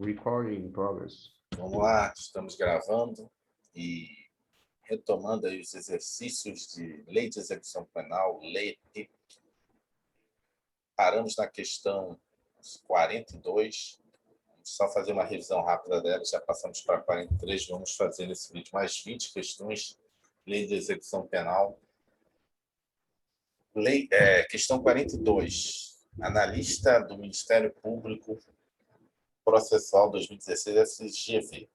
Recording in progress. Vamos lá, estamos gravando e retomando aí os exercícios de lei de execução penal, lei. Paramos na questão 42. Vamos só fazer uma revisão rápida dela, já passamos para 43. Vamos fazer nesse vídeo mais 20 questões, lei de execução penal. Questão 42. Analista do Ministério Público Processual 2016 SGV.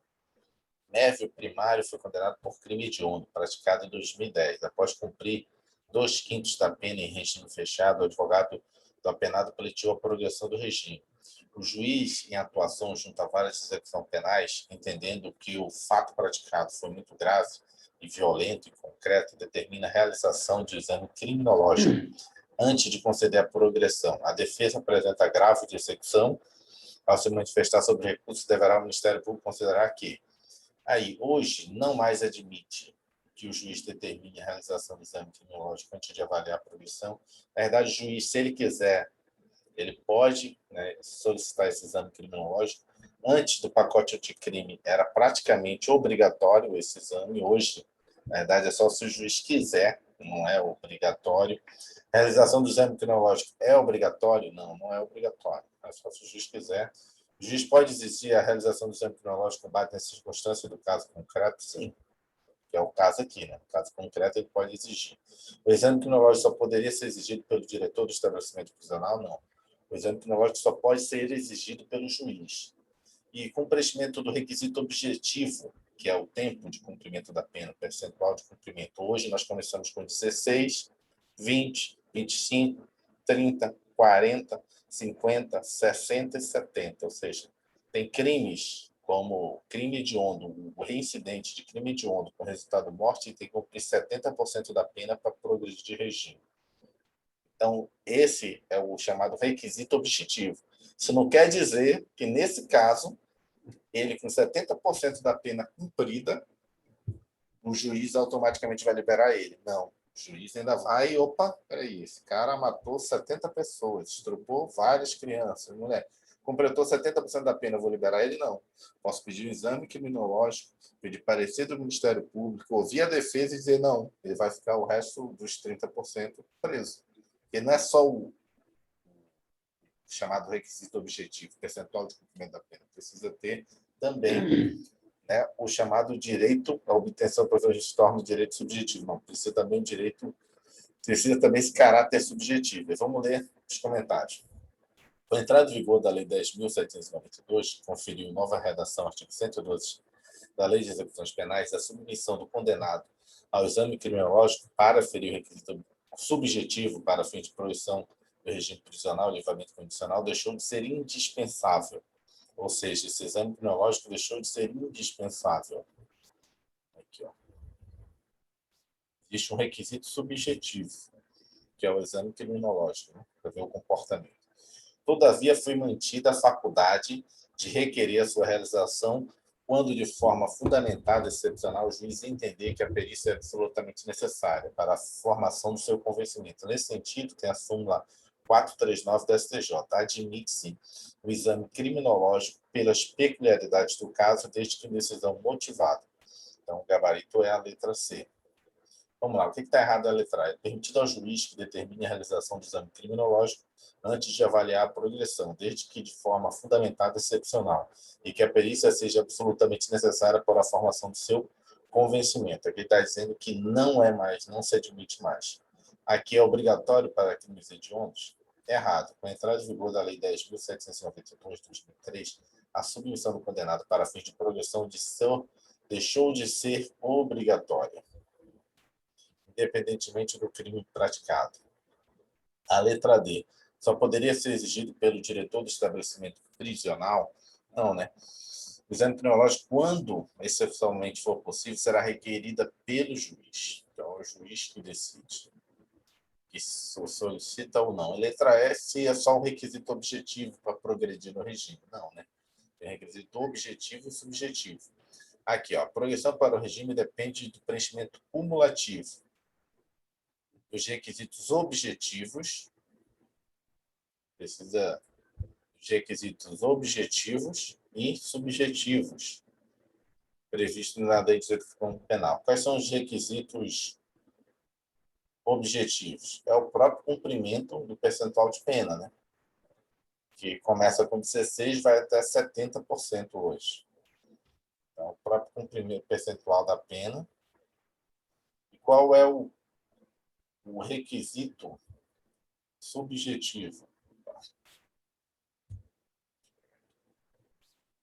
Mévio Primário foi condenado por crime hediondo, praticado em 2010. Após cumprir 2/5 da pena em regime fechado, o advogado do apenado pleiteou a progressão do regime. O juiz, em atuação junto a várias execuções penais, entendendo que o fato praticado foi muito grave e violento e concreto, determina a realização de exame criminológico antes de conceder a progressão. A defesa apresenta agravo de execução. Ao se manifestar sobre o recurso, deverá o Ministério Público considerar que hoje, não mais admite que o juiz determine a realização do exame criminológico antes de avaliar a progressão. Na verdade, o juiz, se ele quiser, ele pode, né, solicitar esse exame criminológico. Antes do pacote anticrime, era praticamente obrigatório esse exame. Hoje, na verdade, é só se o juiz quiser, não é obrigatório. A realização do exame criminológico é obrigatório? Não, não é obrigatório. É só se o juiz quiser. O juiz pode exigir a realização do exame criminológico com base nas circunstâncias do caso concreto? Sim, que é o caso aqui, né? No caso concreto, ele pode exigir. O exame criminológico só poderia ser exigido pelo diretor do estabelecimento prisional? Não. O exame criminológico só pode ser exigido pelo juiz. E com preenchimento do requisito objetivo, que é o tempo de cumprimento da pena, o percentual de cumprimento. Hoje nós começamos com 16, 20, 25, 30, 40, 50, 60 e 70. Ou seja, tem crimes como crime hediondo, o reincidente de crime hediondo com resultado morte, tem que cumprir 70% da pena para progredir de regime. Então, esse é o chamado requisito objetivo. Isso não quer dizer que, nesse caso, ele com 70% da pena cumprida, o juiz automaticamente vai liberar ele. Não. O juiz ainda vai, peraí, esse cara matou 70 pessoas, estrupou várias crianças, mulher. Completou 70% da pena, eu vou liberar ele? Não. Posso pedir um exame criminológico, pedir parecer do Ministério Público, ouvir a defesa e dizer não, ele vai ficar o resto dos 30% preso. Porque não é só o chamado requisito objetivo, percentual de cumprimento da pena. Precisa ter também, né, o chamado direito à obtenção, por exemplo, a gente torna o direito subjetivo. Não, precisa também esse caráter subjetivo. E vamos ler os comentários. Com a entrada em vigor da Lei 10.792, que conferiu nova redação, artigo 112 da Lei de Execuções Penais, a submissão do condenado ao exame criminológico para ferir o requisito subjetivo para fim de proibição do regime prisional e livramento condicional deixou de ser indispensável. Ou seja, esse exame criminológico deixou de ser indispensável. Aqui, ó. Existe um requisito subjetivo, que é o exame criminológico, né, para ver o comportamento. Todavia, foi mantida a faculdade de requerer a sua realização quando, de forma fundamentada e excepcional, o juiz entender que a perícia é absolutamente necessária para a formação do seu convencimento. Nesse sentido, tem a súmula 439 da STJ. Admite-se o exame criminológico pelas peculiaridades do caso, desde que decisão motivada. Então, o gabarito é a letra C. Vamos lá, o que está errado na letra A? É permitido ao juiz que determine a realização do exame criminológico antes de avaliar a progressão, desde que de forma fundamentada e excepcional, e que a perícia seja absolutamente necessária para a formação do seu convencimento. Aqui está dizendo que não é mais, não se admite mais. Aqui é obrigatório para crimes hediondos? Errado. Com a entrada em vigor da Lei 10.792 de 2003, a submissão do condenado para fins de progressão deixou de ser obrigatória, independentemente do crime praticado. A letra D. Só poderia ser exigido pelo diretor do estabelecimento prisional? Não, né? O exame criminológico, quando excepcionalmente for possível, será requerida pelo juiz. Então, é o juiz que decide, que solicita ou não. A letra S é só um requisito objetivo para progredir no regime. Não, né? Tem requisito objetivo e subjetivo. Aqui, ó, a progressão para o regime depende do preenchimento cumulativo os requisitos objetivos, precisa dos requisitos objetivos e subjetivos previstos na Lei de Execução Penal. Quais são os requisitos objetivos? É o próprio cumprimento do percentual de pena, né? Que começa com 16%, vai até 70% hoje. Então, o próprio cumprimento percentual da pena. E qual é o requisito subjetivo?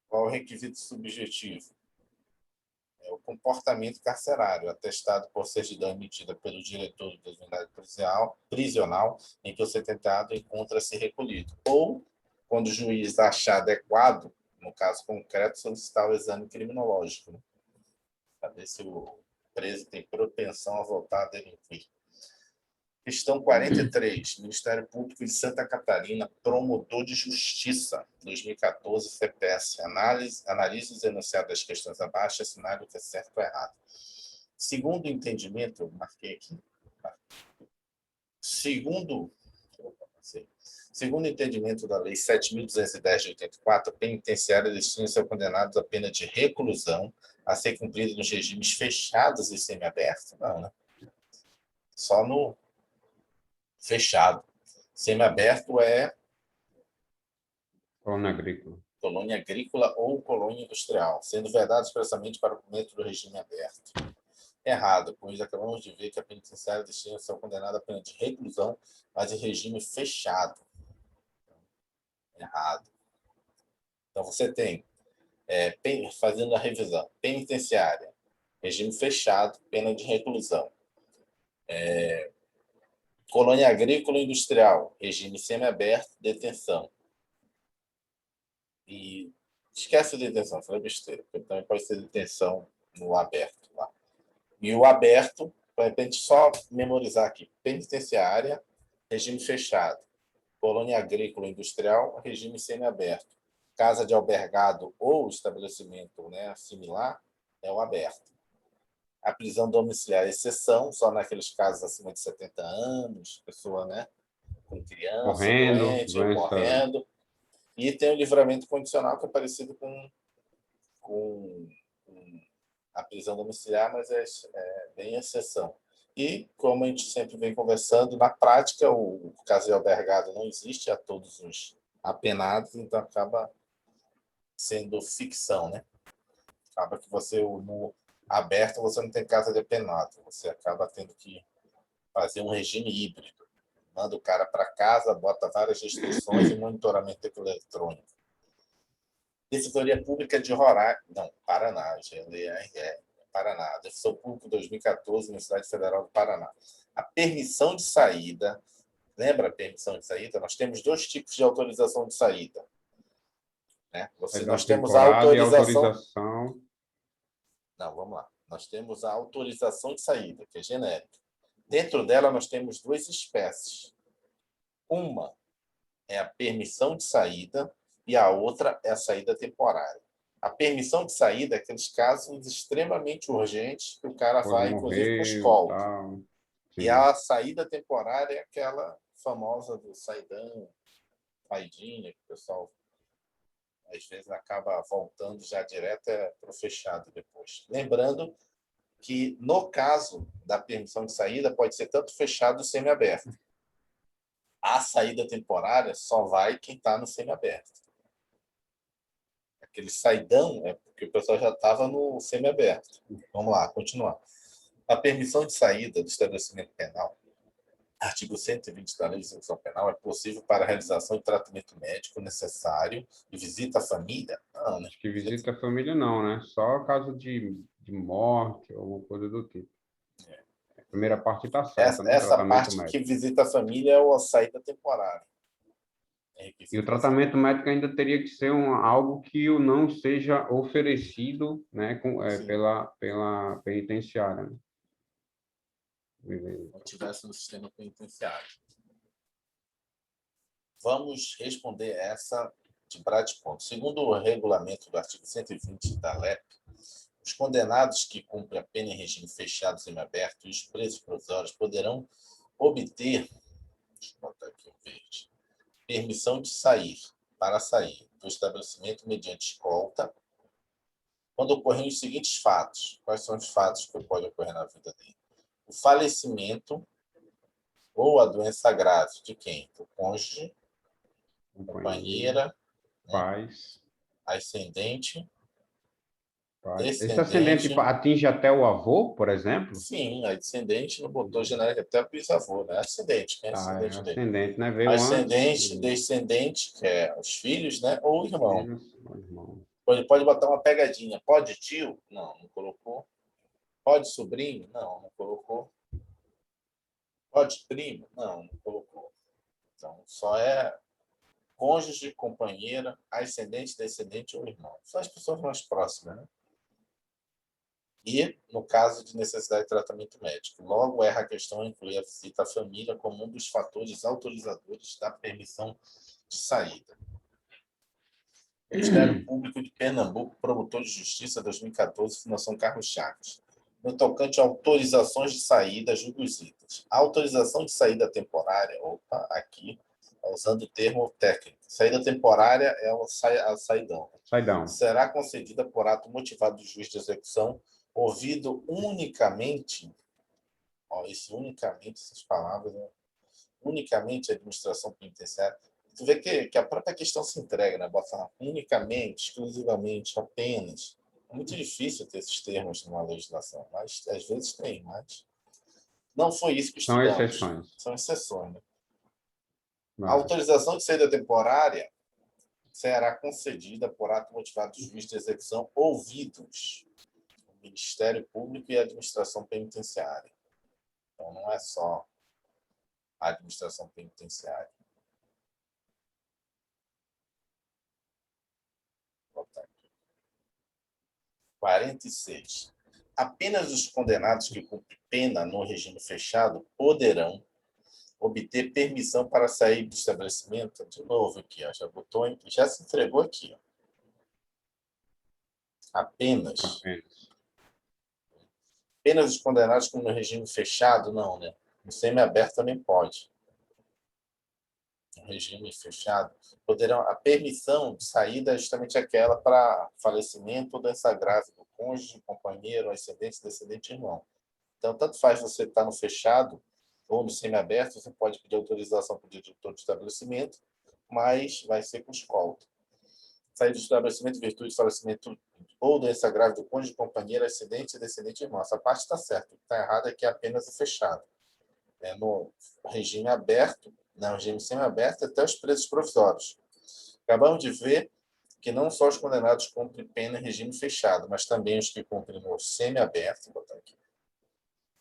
Qual é o requisito subjetivo? É o comportamento carcerário, atestado por certidão emitida pelo diretor da unidade prisional em que o sentenciado encontra-se recolhido. Ou, quando o juiz achar adequado, no caso concreto, solicitar o exame criminológico, né? Para ver se o preso tem propensão a voltar a delinquir. Questão 43. Ministério Público de Santa Catarina, promotor de justiça, 2014, CPS. Analise os enunciados das questões abaixo, assinale o que é certo ou errado. Segundo o entendimento, eu marquei aqui. Segundo o entendimento da Lei 7.210 de 84, a penitenciária destina-se ao condenado a pena de reclusão a ser cumprida nos regimes fechados e semiabertos. Não, né? Só no fechado. Semiaberto é Colônia agrícola. colônia agrícola ou colônia industrial, sendo vedado expressamente para o cumprimento do regime aberto. Errado, pois acabamos de ver que a penitenciária destina-se ao condenado a pena de reclusão, mas em regime fechado. Errado. Então, você tem, fazendo a revisão, penitenciária, regime fechado, pena de reclusão. Colônia agrícola e industrial, regime semiaberto, detenção. E esquece a detenção, falei besteira, porque também pode ser detenção no aberto lá. E o aberto, para a gente só memorizar aqui, penitenciária, regime fechado. Colônia agrícola e industrial, regime semiaberto. Casa de albergado ou estabelecimento, né, similar, é o aberto. A prisão domiciliar é exceção, só naqueles casos acima de 70 anos, pessoa, né, com criança, Morrendo, doente, ou doença. morrendo. E tem o livramento condicional, que é parecido com a prisão domiciliar, mas é bem exceção. E, como a gente sempre vem conversando, na prática, o caso de albergado não existe a todos os apenados, então acaba sendo ficção, né? Acaba que você, no aberto, você não tem casa de apenado, você acaba tendo que fazer um regime híbrido. Manda o cara para casa, bota várias restrições e monitoramento eletrônico. Defensoria Pública de Roraima, não, Paraná, Paraná, Defensor Público 2014, Universidade Federal do Paraná. A permissão de saída, lembra a permissão de saída? Nós temos dois tipos de autorização de saída. Né? Nós temos a Temporada e autorização... autorização. Não, vamos lá. Nós temos a autorização de saída, que é genérica. Dentro dela, nós temos duas espécies. Uma é a permissão de saída e a outra é a saída temporária. A permissão de saída é aqueles casos extremamente urgentes que o cara vai, inclusive, com Morreu, escolta. tal. E a saída temporária é aquela famosa do saidão, saidinha, que o pessoal às vezes acaba voltando já direto para o fechado depois. Lembrando que, no caso da permissão de saída, pode ser tanto fechado ou semiaberto. A saída temporária só vai quem está no semiaberto. Aquele saidão é porque o pessoal já estava no semiaberto. Vamos lá, continuar. A permissão de saída do estabelecimento penal, artigo 120 da Lei de Execução Penal, é possível para a realização de tratamento médico necessário e visita à família? Não, né? Acho que visita a família não, né? Só caso de morte ou alguma coisa do tipo. A primeira parte está certa, né? Essa Tratamento parte que médico. visita a família é a saída temporária. E o tratamento médico ainda teria que ser algo que não seja oferecido, né, pela penitenciária, né? Não tivesse no sistema penitenciário. Vamos responder essa de bate-ponto. Segundo o regulamento do artigo 120 da LEP, os condenados que cumprem a pena em regime fechado semiaberto e os presos provisórios poderão obter, deixa eu botar aqui o verde, permissão de sair para sair do estabelecimento mediante escolta quando ocorrem os seguintes fatos. Quais são os fatos que podem ocorrer na vida dele? O falecimento ou a doença grave de quem? Do cônjuge, companheira, né? Pais. Ascendente, Pai. Esse descendente. ascendente atinge até o avô, por exemplo? Sim, a descendente não botou genérico até o bisavô, né? Ascendente, quem é Ah, é ascendente dele? ascendente, né? Veio antes. Ascendente, descendente, que é os filhos, né? Ou irmão. Filhos, irmão. Ele pode botar uma pegadinha. Pode tio? Não, não colocou. Pode sobrinho? Não, não colocou. Pode primo? Não, não colocou. Então, só é cônjuge, companheira, ascendente, descendente ou irmão. São as pessoas mais próximas, né? E, no caso de necessidade de tratamento médico, logo erra a questão incluir a visita à família como um dos fatores autorizadores da permissão de saída. Ministério Público de Pernambuco, Promotor de Justiça 2014, Fundação Carlos Chagas. No tocante a autorizações de saída, julgos itas. A autorização de saída temporária, aqui, usando o termo técnico. Saída temporária é a saidão. Saidão. Será concedida por ato motivado do juiz de execução, ouvido unicamente, essas palavras, né? Unicamente a administração penitenciária. Tu vê que a própria questão se entrega, né? Bota unicamente, exclusivamente, apenas. É muito difícil ter esses termos numa legislação, mas às vezes tem, mas não foi isso que São estudamos. exceções. São exceções, né? A Mas, autorização de saída temporária será concedida por ato motivado do juiz de execução, ouvidos o Ministério Público e a administração penitenciária. Então, não é só a administração penitenciária. Vou botar aqui. 46. Apenas os condenados que cumprem pena no regime fechado poderão obter permissão para sair do estabelecimento. De novo aqui, ó, já botou, já se entregou aqui. Ó. Apenas os condenados como no regime fechado, não, né? No semiaberto também pode. No regime fechado, poderão, a permissão de saída é justamente aquela para falecimento ou doença grave do cônjuge, companheiro, ascendente, descendente, irmão. Então, tanto faz você estar no fechado ou no semiaberto, você pode pedir autorização para o diretor do estabelecimento, mas vai ser com escolta. Sair do estabelecimento em virtude de falecimento ou doença grave do cônjuge, companheiro, ascendente, descendente, irmão. Essa parte está certa. O que está errado é que é apenas o fechado. No regime aberto, no regime semiaberto, até os presos provisórios. Acabamos de ver que não só os condenados cumprem pena em regime fechado, mas também os que cumprem no semiaberto, vou botar aqui,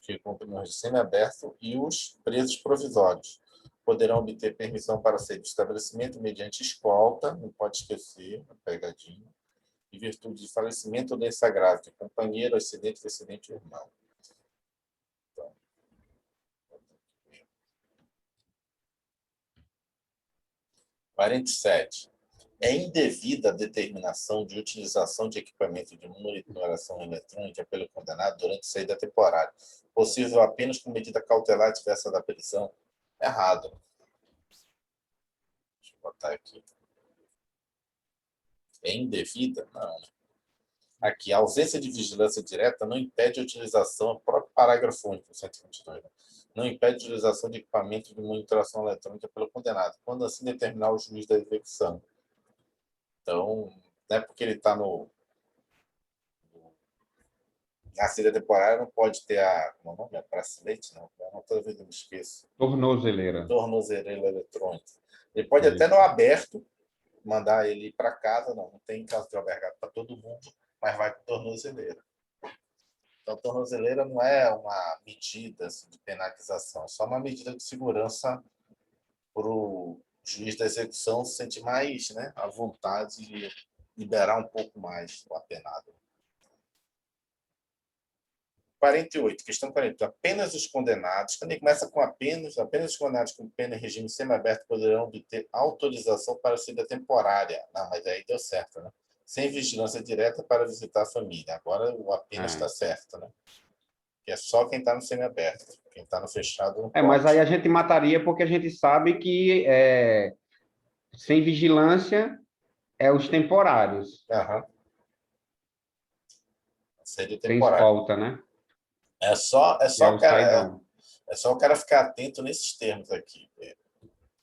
que cumprem no regime semiaberto e os presos provisórios poderão obter permissão para sair do estabelecimento mediante escolta, não pode esquecer, a pegadinha, em virtude de falecimento ou doença grave de companheiro, ascendente, descendente ou irmão. 47. É indevida a determinação de utilização de equipamento de monitoração eletrônica pelo condenado durante saída temporária, possível apenas com medida cautelar diversa da prisão. Errado. Deixa eu botar aqui. É indevida? Não. Aqui, a ausência de vigilância direta não impede a utilização, o próprio parágrafo único, 122, né? Não impede a utilização de equipamento de monitoração eletrônica pelo condenado, quando assim determinar o juiz da execução. Então, não é porque ele está na saída temporária, não pode ter como é o nome? A bracelete, não. Toda vez eu me esqueço. tornozeleira. Tornozeleira eletrônica. Ele pode até no aberto mandar ele ir para casa, não tem caso de albergado para todo mundo, mas vai com tornozeleira. Então, tornozeleira não é uma medida assim, de penalização, é só uma medida de segurança para o juiz da execução se sentir mais, né, à vontade de liberar um pouco mais o apenado. 48, questão 48. Apenas os condenados, quando ele começa com apenas os condenados com pena em regime semiaberto poderão obter autorização para saída temporária. Não, mas aí deu certo, né? Sem vigilância direta para visitar a família. Agora o apenas está certo, né? Que é só quem está no semiaberto. Quem está no fechado não pode. Mas aí a gente mataria porque a gente sabe que sem vigilância é os temporários, Aham. Seria sem temporário. escolta, né? É só Que é o o cara, saidão. é só o cara ficar atento nesses termos aqui.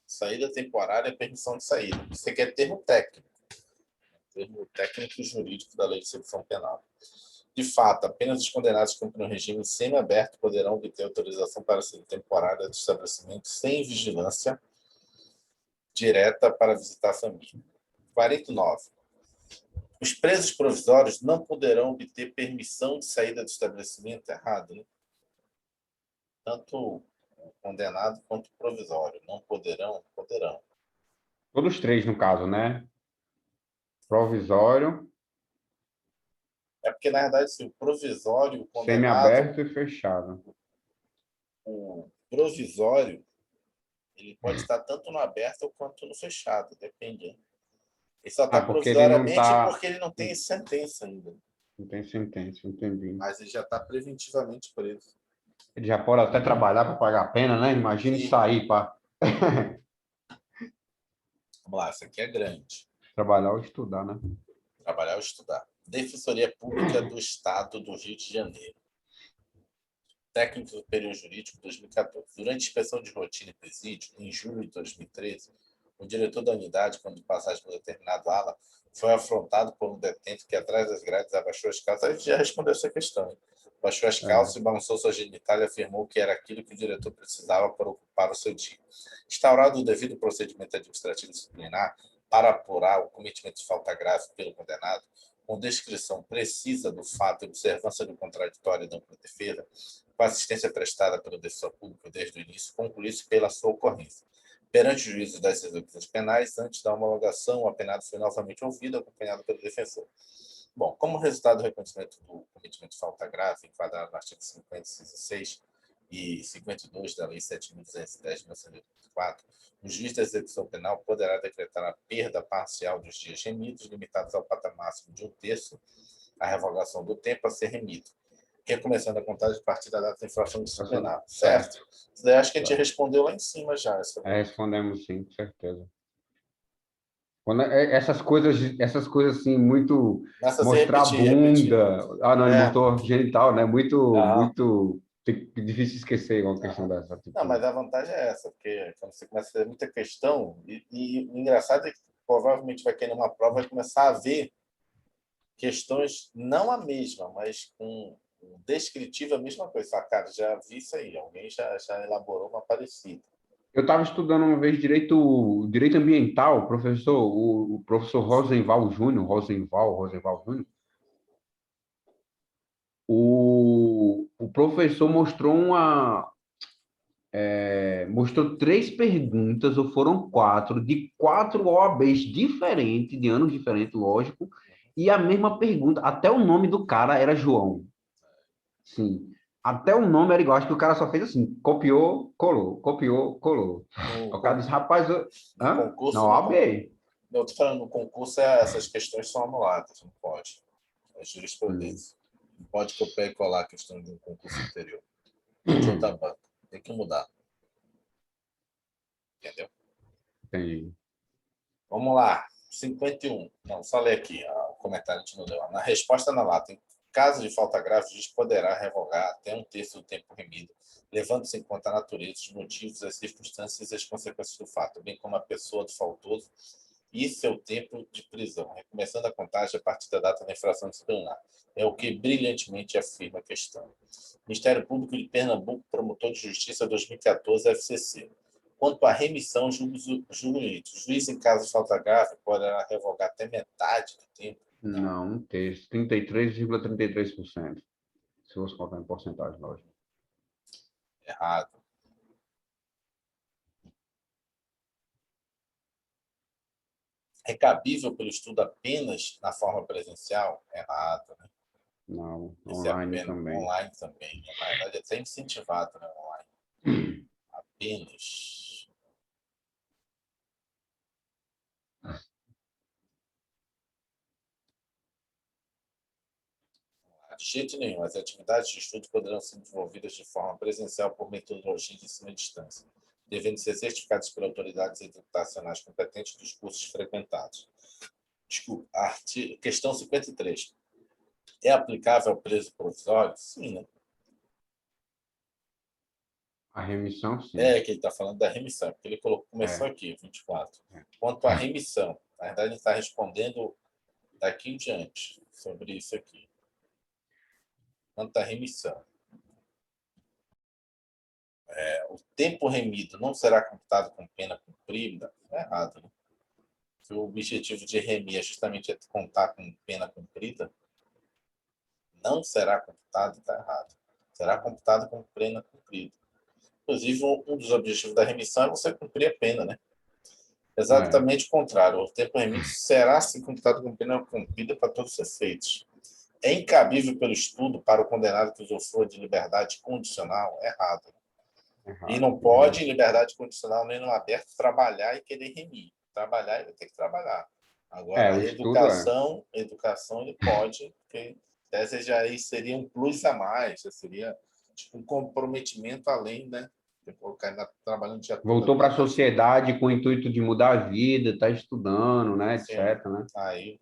Saída temporária é permissão de saída. Isso aqui é termo técnico jurídico da Lei de Execução Penal. De fato, apenas os condenados que cumprem um regime semiaberto poderão obter autorização para saída temporária do estabelecimento sem vigilância direta para visitar a família. 49. Os presos provisórios não poderão obter permissão de saída do estabelecimento errado, né? Tanto o condenado quanto o provisório. Não poderão? Poderão. Todos três, no caso, né? Provisório, É porque, na verdade, se o provisório, o condenado, semiaberto e fechado. o provisório, ele pode estar tanto no aberto quanto no fechado, depende. Ele só está Ah, porque ele não provisoriamente está. porque ele não tem sentença ainda. Não tem sentença, entendi. Mas ele já está preventivamente preso. Ele já pode até trabalhar para pagar a pena, né? Imagine Sim. sair para Vamos lá, essa aqui é grande. trabalhar ou estudar, né? Trabalhar ou estudar. Defensoria Pública do Estado do Rio de Janeiro. Técnico Superior Jurídico 2014. Durante a inspeção de rotina e presídio, em julho de 2013, o diretor da unidade, quando passagem por determinado ala, foi afrontado por um detento que, atrás das grades, abaixou as calças. A gente já respondeu essa questão. Hein? Baixou as calças É. e balançou sua genitália e afirmou que era aquilo que o diretor precisava para ocupar o seu dia. Instaurado o devido procedimento administrativo disciplinar para apurar o cometimento de falta grave pelo condenado, com descrição precisa do fato e observância do contraditório e da ampla defesa, com a assistência prestada pelo defensor público desde o início, concluísse pela sua ocorrência. Perante o juízo das execuções penais, antes da homologação, o apenado foi novamente ouvido, acompanhado pelo defensor. Bom, como resultado do reconhecimento do cometimento de falta grave, enquadrado no artigo 56 e 52 da Lei 7.210 de 1984, o juiz da execução penal poderá decretar a perda parcial dos dias remidos, limitados ao patamar máximo de um terço, a revogação do tempo a ser remido, recomeçando a contagem a partir da data da infração disciplinar. Certo? Certo, Isso daí acho que a gente certo. respondeu lá em cima já. Essa... Respondemos sim, com certeza. Quando essas coisas assim, muito Nessa você mostrar a repetir, repetir. bunda, ah, não, ele É, mostrou genital, né? Muito, não, muito difícil esquecer uma questão não. dessa, Não, mas tipo, a vantagem é essa, porque quando você começa a fazer muita questão, e o engraçado é que provavelmente vai cair numa prova, vai começar a ver questões, não a mesma, mas com descritiva a mesma coisa. Fala, cara, já vi isso aí, alguém já elaborou uma parecida. eu estava estudando uma vez direito ambiental, o professor Rosenval Júnior, o professor mostrou três perguntas, ou foram quatro, de quatro OABs diferentes, de anos diferentes, lógico, e a mesma pergunta, até o nome do cara era João. Sim. Até o nome era igual, acho que o cara só fez assim, copiou, colou, copiou, colou. No, O cara disse, rapaz, no hã? concurso, Não, no, OAB. eu estou falando, no concurso, essas questões são anuladas, não pode. É Hum, jurisprudência. Não pode copiar e colar a questão de um concurso anterior. Ou de outra banca. Tem que mudar. Entendeu? entendi. Vamos lá. 51. Não, só ler aqui. O comentário a gente não deu. Na resposta na lata, em caso de falta grave, o juiz poderá revogar até um terço do tempo remido, levando-se em conta a natureza, os motivos, as circunstâncias e as consequências do fato, bem como a pessoa do faltoso e seu tempo de prisão, recomeçando a contagem a partir da data da infração disciplinar. É o que brilhantemente afirma a questão. Ministério Público de Pernambuco, Promotor de Justiça 2014, FCC. Quanto à remissão, julgo lícito. O juiz, em caso de falta grave, poderá revogar até metade do tempo. Não, Não, um terço, 33,33%. Se fosse colocar em porcentagem, lógico. errado. É cabível pelo estudo apenas na forma presencial? Errado. Né? Não, Esse é online apenas também. online também. Na verdade, é até incentivado, né, online. Apenas. De jeito nenhum, as atividades de estudo poderão ser desenvolvidas de forma presencial por metodologia de ensino à distância. devendo ser certificados por autoridades educacionais competentes dos cursos frequentados. Desculpa, questão 53. É aplicável ao preso provisório? Sim, né? A remissão, sim. É que ele está falando da remissão, porque ele começou aqui, 24. Quanto à remissão, na verdade, ele está respondendo daqui em diante sobre isso aqui. Quanto à remissão, o tempo remido não será computado com pena cumprida? É errado, né? Se o objetivo de remir é justamente contar com pena cumprida, não será computado, está errado. Será computado com pena cumprida. Inclusive, um dos objetivos da remissão é você cumprir a pena, né? Exatamente o contrário. O tempo remido será sim computado com pena cumprida para todos os efeitos. É incabível pelo estudo para o condenado que usufrua de liberdade condicional? Errado. E não pode, em liberdade condicional, nem no aberto, trabalhar e querer remir. Trabalhar, ele vai ter que trabalhar. Agora, O a estudo educação ele pode, porque tese já aí seria um plus a mais, já seria tipo, um comprometimento além, né? O cara ainda trabalhando o dia todo voltou ali, para a sociedade com o intuito de mudar a vida, está estudando, né, sim, etc, né? aí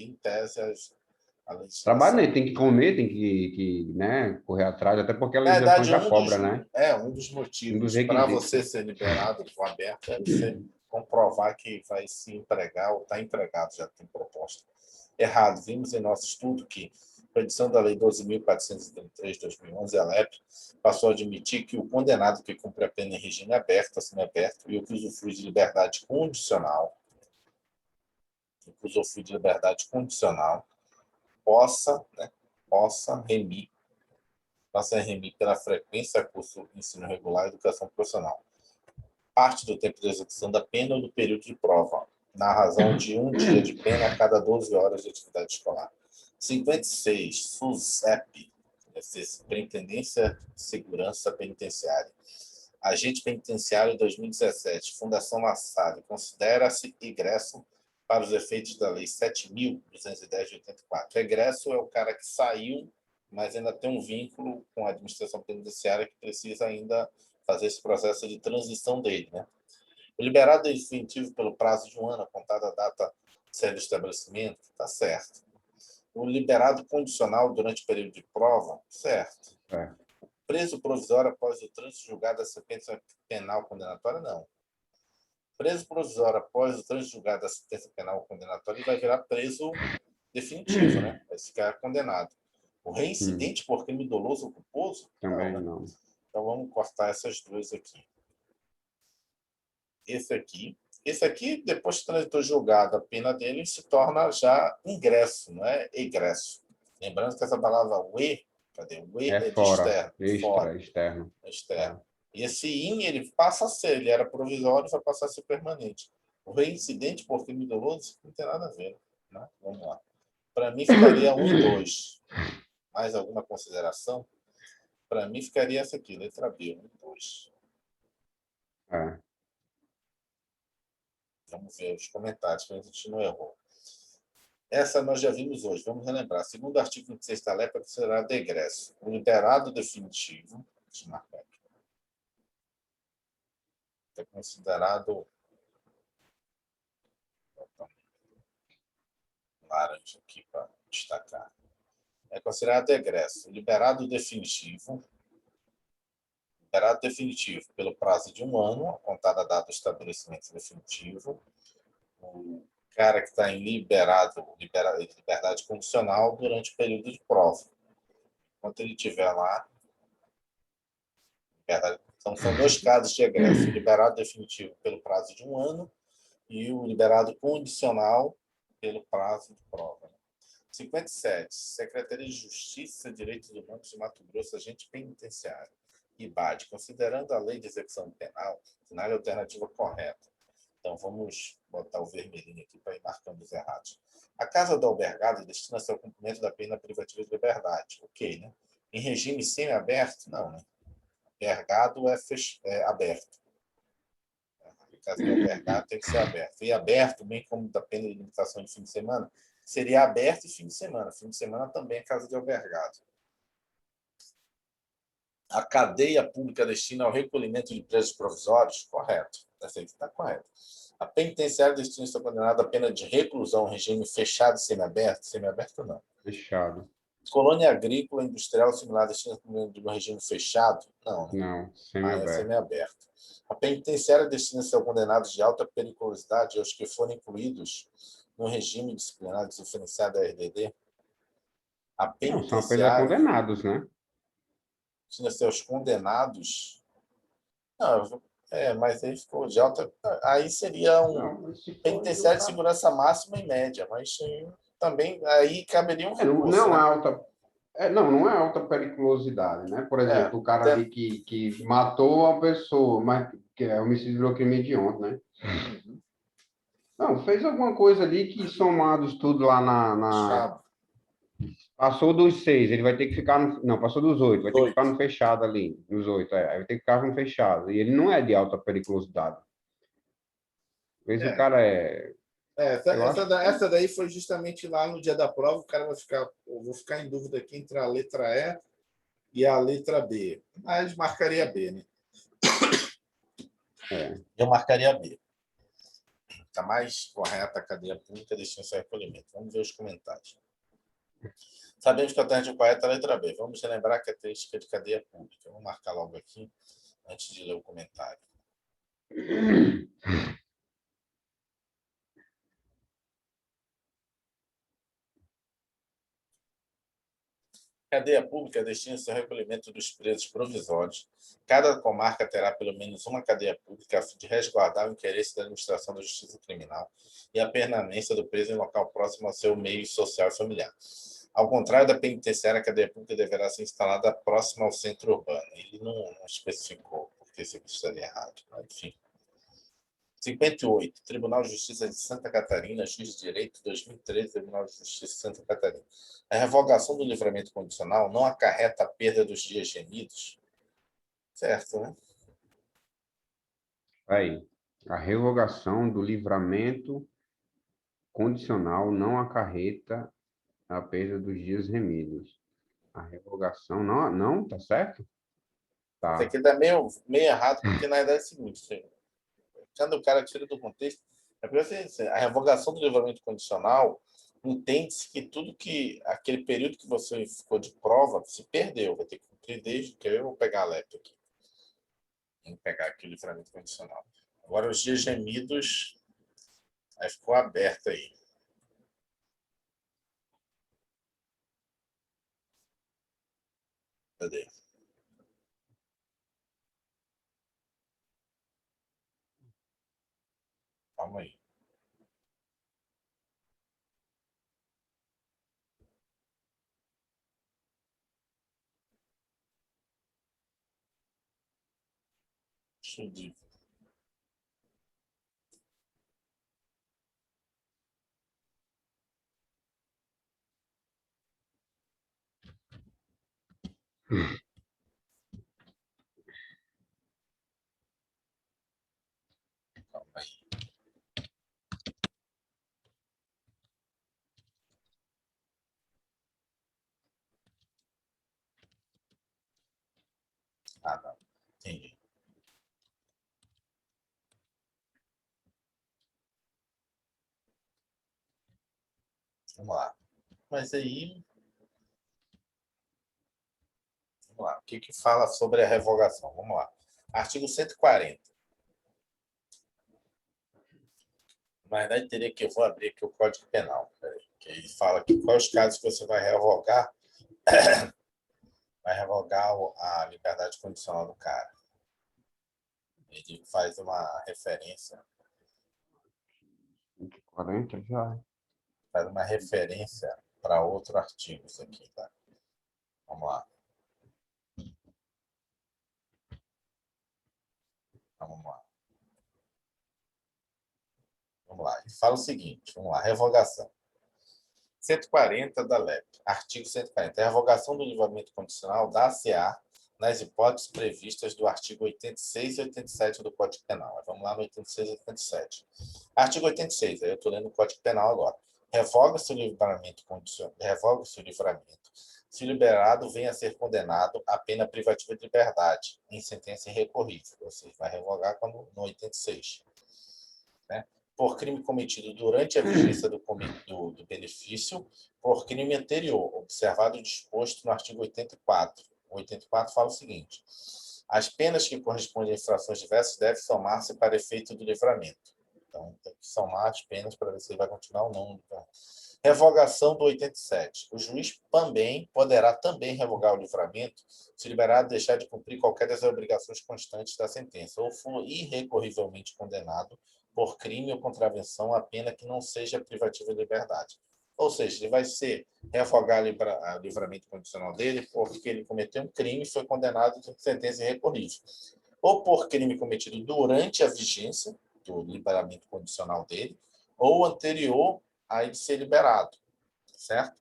em tese a Trabalho, né? legislação. Tem que comer, tem que, né, correr atrás, até porque a Na legislação verdade, já cobra, né? um dos Um dos motivos para requisitos, você né? ser liberado do aberto é você comprovar que vai se empregar ou está empregado, já tem proposta. Errado. Vimos em nosso estudo que a edição da Lei 12.433 de 2011, a LEP, passou a admitir que o condenado que cumpre a pena em regime aberto, semiaberto, e o que usufrui de liberdade condicional, possa, né, remir passa a remir pela frequência a curso de ensino regular e educação profissional. Parte do tempo de execução da pena ou do período de prova, na razão de um dia de pena a cada 12 horas de atividade escolar. 56. SUSEP, Superintendência de Segurança Penitenciária. Agente Penitenciário 2017, Fundação La Salle, considera-se egresso para os efeitos da Lei 7.210 de 84. Egresso é o cara que saiu, mas ainda tem um vínculo com a administração penitenciária que precisa ainda fazer esse processo de transição dele, né? O liberado definitivo pelo prazo de um ano, apontada a data de saída do estabelecimento, está certo. O liberado condicional durante o período de prova, certo. Preso provisório após o trânsito julgado da sentença penal condenatória, não. Preso provisório após o trânsito julgado da sentença penal condenatória, ele vai virar preso definitivo, né? Vai ficar condenado. O reincidente por crime doloso ou culposo? Também Não, né? não. Então vamos cortar essas duas aqui. Esse aqui, depois que transitou julgado a pena dele, se torna já ingresso, não é egresso. Lembrando que essa palavra o e, cadê? O e é de Fora, externo, fora, externo. externo. E esse in, ele passa a ser, ele era provisório, vai passar a ser permanente. O reincidente por crime doloso não tem nada a ver. Né? Vamos lá. Para mim, ficaria 1 e 2. Mais alguma consideração? Para mim, ficaria essa aqui, letra B, 1 e 2. Vamos ver os comentários, para a gente não errou. Essa nós já vimos hoje, vamos relembrar. Segundo o artigo 26 da LEP, é considerado egresso. O liberado definitivo, deixa eu marcar aqui, é considerado laranja aqui para destacar. É considerado egresso. Liberado definitivo pelo prazo de um ano, a contar da data do estabelecimento definitivo. O cara que está em liberdade condicional durante o período de prova. Enquanto ele estiver lá, então, são dois casos de egresso: o liberado definitivo pelo prazo de um ano e o liberado condicional pelo prazo de prova. 57. Secretaria de Justiça e Direitos Humanos de Mato Grosso, agente penitenciário. IBAD, considerando a lei de execução penal, final a alternativa correta. Então, vamos botar o vermelhinho aqui para ir marcando os errados. A casa do albergado destina-se ao cumprimento da pena privativa de liberdade. Ok, né? Em regime semi-aberto, não, né? Albergado é aberto. A casa do albergado tem que ser aberto. E aberto, bem como da pena de limitação de fim de semana, seria aberto e fim de semana. Fim de semana também é casa de albergado. A cadeia pública destina ao recolhimento de presos provisórios? Correto. Essa aqui está correta. A penitenciária destina está condenada a pena de reclusão, regime fechado e semiaberto? Semiaberto não. Fechado. Colônia agrícola industrial similar destina de um regime fechado? Não. Não, É semi-aberto. semiaberto. A penitenciária destina-se a condenados de alta periculosidade aos que forem incluídos no regime disciplinar diferenciado da RDD? A Não, são apenas penitenciária condenados, né? destina-se aos condenados? Não, mas aí ficou de alta. Aí seria um Não, se for de penitenciário de outra... segurança máxima e média, mas também aí caberia um Não, recurso, não é né? alta... não é alta periculosidade, né? Por exemplo, o cara Conde- ali que matou a pessoa, mas que é homicídio virou crime hediondo, né? Não, fez alguma coisa ali que somados tudo lá Fechado. Passou dos 6, ele vai ter que ficar no... Não, passou dos 8, vai ter que ficar 8. no fechado ali, nos 8, aí vai ter que ficar no fechado. E ele não é de alta periculosidade. Às vezes o É. cara é... Eu acho Essa daí foi justamente lá no dia da prova. O cara vai ficar. Eu vou ficar em dúvida aqui entre a letra E e a letra B. Mas marcaria B, né? Eu marcaria B. Está mais correta a cadeia pública destina seu recolhimento. Vamos ver os comentários. Sabemos que a alternativa correta é a letra B. Vamos relembrar a característica de cadeia pública. Vou marcar logo aqui, antes de ler o comentário. Cadeia pública destina-se ao recolhimento dos presos provisórios. Cada comarca terá pelo menos uma cadeia pública a fim de resguardar o interesse da administração da justiça criminal e a permanência do preso em local próximo ao seu meio social e familiar. Ao contrário da penitenciária, a cadeia pública deverá ser instalada próxima ao centro urbano. Ele não especificou porque isso estaria errado. Enfim. 58. Tribunal de Justiça de Santa Catarina, Juiz de Direito, 2013, Tribunal de Justiça de Santa Catarina. A revogação do livramento condicional não acarreta a perda dos dias remidos? Certo, né? Aí, a revogação do livramento condicional não acarreta a perda dos dias remidos. A revogação não, tá certo? Isso Tá. aqui dá meio errado, porque na verdade é o seguinte: quando o cara tira do contexto, a revogação do livramento condicional entende-se que tudo que aquele período que você ficou de prova se perdeu, vai ter que cumprir desde que eu vou pegar a letra aqui. Vou pegar aqui o livramento condicional. Agora os dias remidos, aí ficou aberto aí. Cadê? Calma aí. Deixa eu ver. Calma aí. Ah, não. Entendi. Vamos lá. Mas aí, vamos lá. O que fala sobre a revogação? Vamos lá. Artigo 140. Na verdade, teria que eu vou abrir aqui o Código Penal. Que ele fala aqui quais os casos que você vai revogar a liberdade condicional do cara. Ele faz uma referência, 40 já. para outro artigo, isso aqui, tá? Vamos lá. Vamos lá. Vamos lá. Ele fala o seguinte, vamos lá, revogação. 140 da LEP, artigo 140. A revogação do livramento condicional dá-se-á nas hipóteses previstas do artigo 86 e 87 do Código Penal. Vamos lá no 86 e 87. Artigo 86, aí eu estou lendo o Código Penal agora. Revoga-se o livramento condicional, revoga-se o livramento se o liberado venha a ser condenado à pena privativa de liberdade, em sentença irrecorrível, ou seja, vai revogar quando, no 86. Né? Por crime cometido durante a vigência do benefício, por crime anterior, observado o disposto no artigo 84. O 84 fala o seguinte: as penas que correspondem a infrações diversas devem somar-se para efeito do livramento. Então, tem que somar as penas para ver se ele vai continuar ou não. Revogação do 87. O juiz também poderá revogar o livramento se o liberado deixar de cumprir qualquer das obrigações constantes da sentença ou for irrecorrivelmente condenado por crime ou contravenção a pena que não seja privativa de liberdade. Ou seja, ele vai revogar o livramento condicional dele porque ele cometeu um crime e foi condenado de sentença irrecorrível. Ou por crime cometido durante a vigência do liberamento condicional dele, ou anterior a ele ser liberado, certo?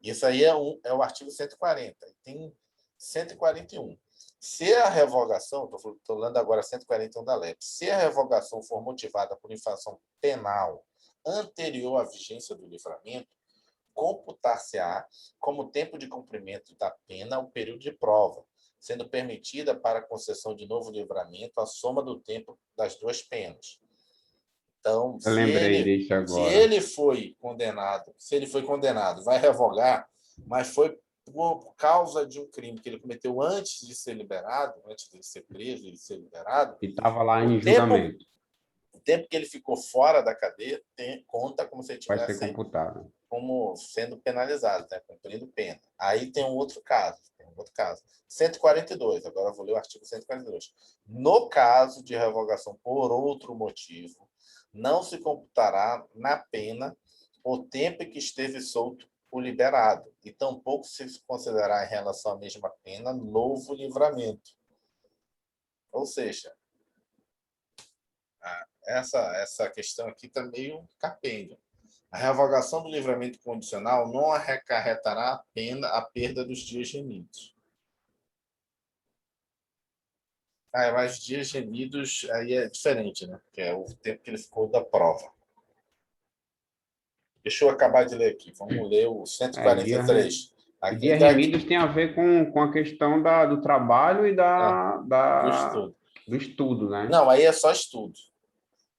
Isso aí é o artigo 140. Tem 141. Se a revogação, estou lendo agora 141 da LEP, se a revogação for motivada por infração penal anterior à vigência do livramento, computar-se-á como tempo de cumprimento da pena o período de prova, sendo permitida para a concessão de novo livramento a soma do tempo das duas penas. Então, Eu lembrei disso se agora. ele foi condenado, vai revogar, mas foi por causa de um crime que ele cometeu antes de ser liberado, antes de ser preso e ser liberado, E estava lá o em tempo, julgamento. o tempo que ele ficou fora da cadeia conta como se ele Vai ser tivesse computado. como sendo penalizado, né? Cumprindo pena. Aí tem um outro caso. 142, agora eu vou ler o artigo 142. No caso de revogação por outro motivo, não se computará na pena o tempo em que esteve solto o liberado, e tampouco se considerará em relação à mesma pena novo livramento. Ou seja, essa questão aqui está meio capenga. A revogação do livramento condicional não acarretará a perda dos dias remidos. Mas dias remidos aí é diferente, né? Que é o tempo que ele ficou da prova. Deixa eu acabar de ler aqui. Vamos ler o 143. Aqui dia remidos tem a ver com a questão do trabalho e do estudo. do estudo, né? Não, aí é só estudo.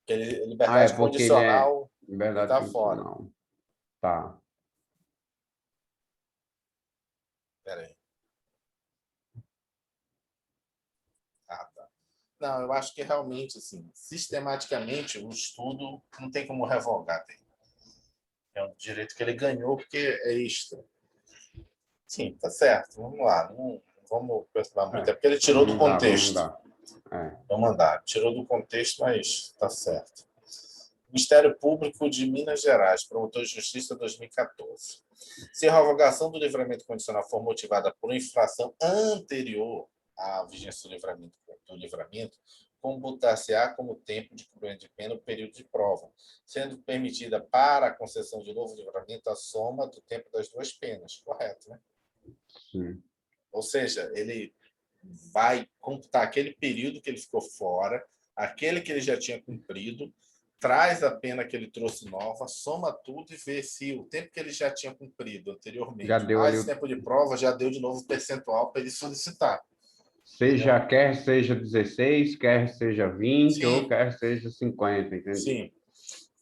Liberdade Porque ele é condicional, ele liberdade está fora. condicional. Tá. Espera aí. Tá. Não, eu acho que realmente, assim, sistematicamente, o estudo não tem como revogar. É um direito que ele ganhou porque é extra. Sim, tá certo. Vamos lá. Não vamos pensar muito. É porque ele tirou do Vamos contexto. dar. É. Vamos andar. Tirou do contexto, mas tá certo. Ministério Público de Minas Gerais, promotor de justiça 2014. Se a revogação do livramento condicional for motivada por infração anterior à vigência do livramento, computar-se-á como tempo de cumprimento de pena o período de prova, sendo permitida para a concessão de novo livramento a soma do tempo das duas penas. Correto, né? Sim. Ou seja, ele vai computar aquele período que ele ficou fora, aquele que ele já tinha cumprido, traz a pena que ele trouxe nova, soma tudo e vê se o tempo que ele já tinha cumprido Já anteriormente, deu ali mais tempo de prova, já deu de novo percentual para ele solicitar. quer seja 16, quer seja 20 ou Sim, quer seja 50, entendeu? sim.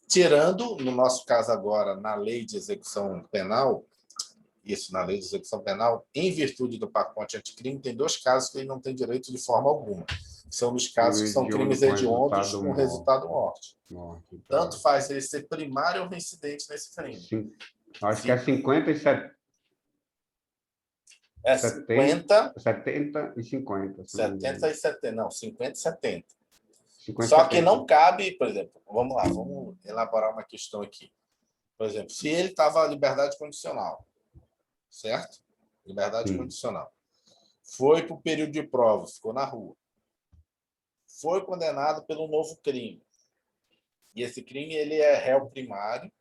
Tirando, no nosso caso agora, na lei de execução penal, isso na lei de execução penal, em virtude do pacote anticrime, tem dois casos que ele não tem direito de forma alguma. São os casos que são crimes hediondos com resultado morte. Tanto faz ele ser primário ou reincidente nesse crime. Sim. Acho que é 50 e 70. É 50, 70 e 50. 70 e 70. Não, 50 e 70. 50 Só que 70. não cabe, por exemplo, vamos lá, vamos elaborar uma questão aqui. Por exemplo, se ele estava liberdade condicional, certo? Liberdade Sim. condicional. Foi para o período de prova, ficou na rua. Foi condenado pelo novo crime. E esse crime ele é réu primário,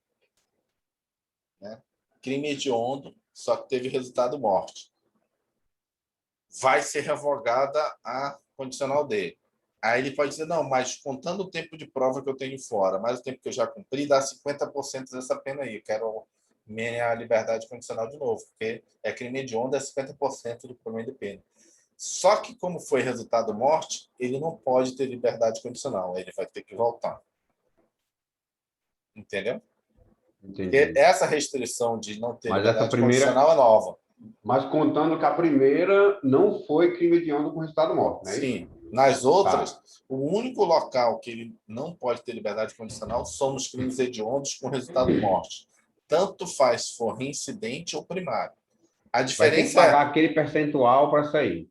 né? Crime hediondo, só que teve resultado morte. Vai ser revogada a condicional dele. Aí ele pode dizer, não, mas contando o tempo de prova que eu tenho fora, mais o tempo que eu já cumpri, dá 50% dessa pena aí. Eu quero meia liberdade condicional de novo, porque é crime hediondo, é 50% do promessa de pena. Só que, como foi resultado morte, ele não pode ter liberdade condicional, ele vai ter que voltar. Entendeu? Porque Entendi. essa restrição de não ter Mas essa liberdade primeira, condicional é nova. mas contando que a primeira não foi crime hediondo com resultado morte, não é isso? Sim. Nas Tá. outras, o único local que ele não pode ter liberdade condicional são nos crimes hediondos com resultado morte. Tanto faz se for reincidente ou primário. A Vai ter que diferença pagar aquele percentual para sair.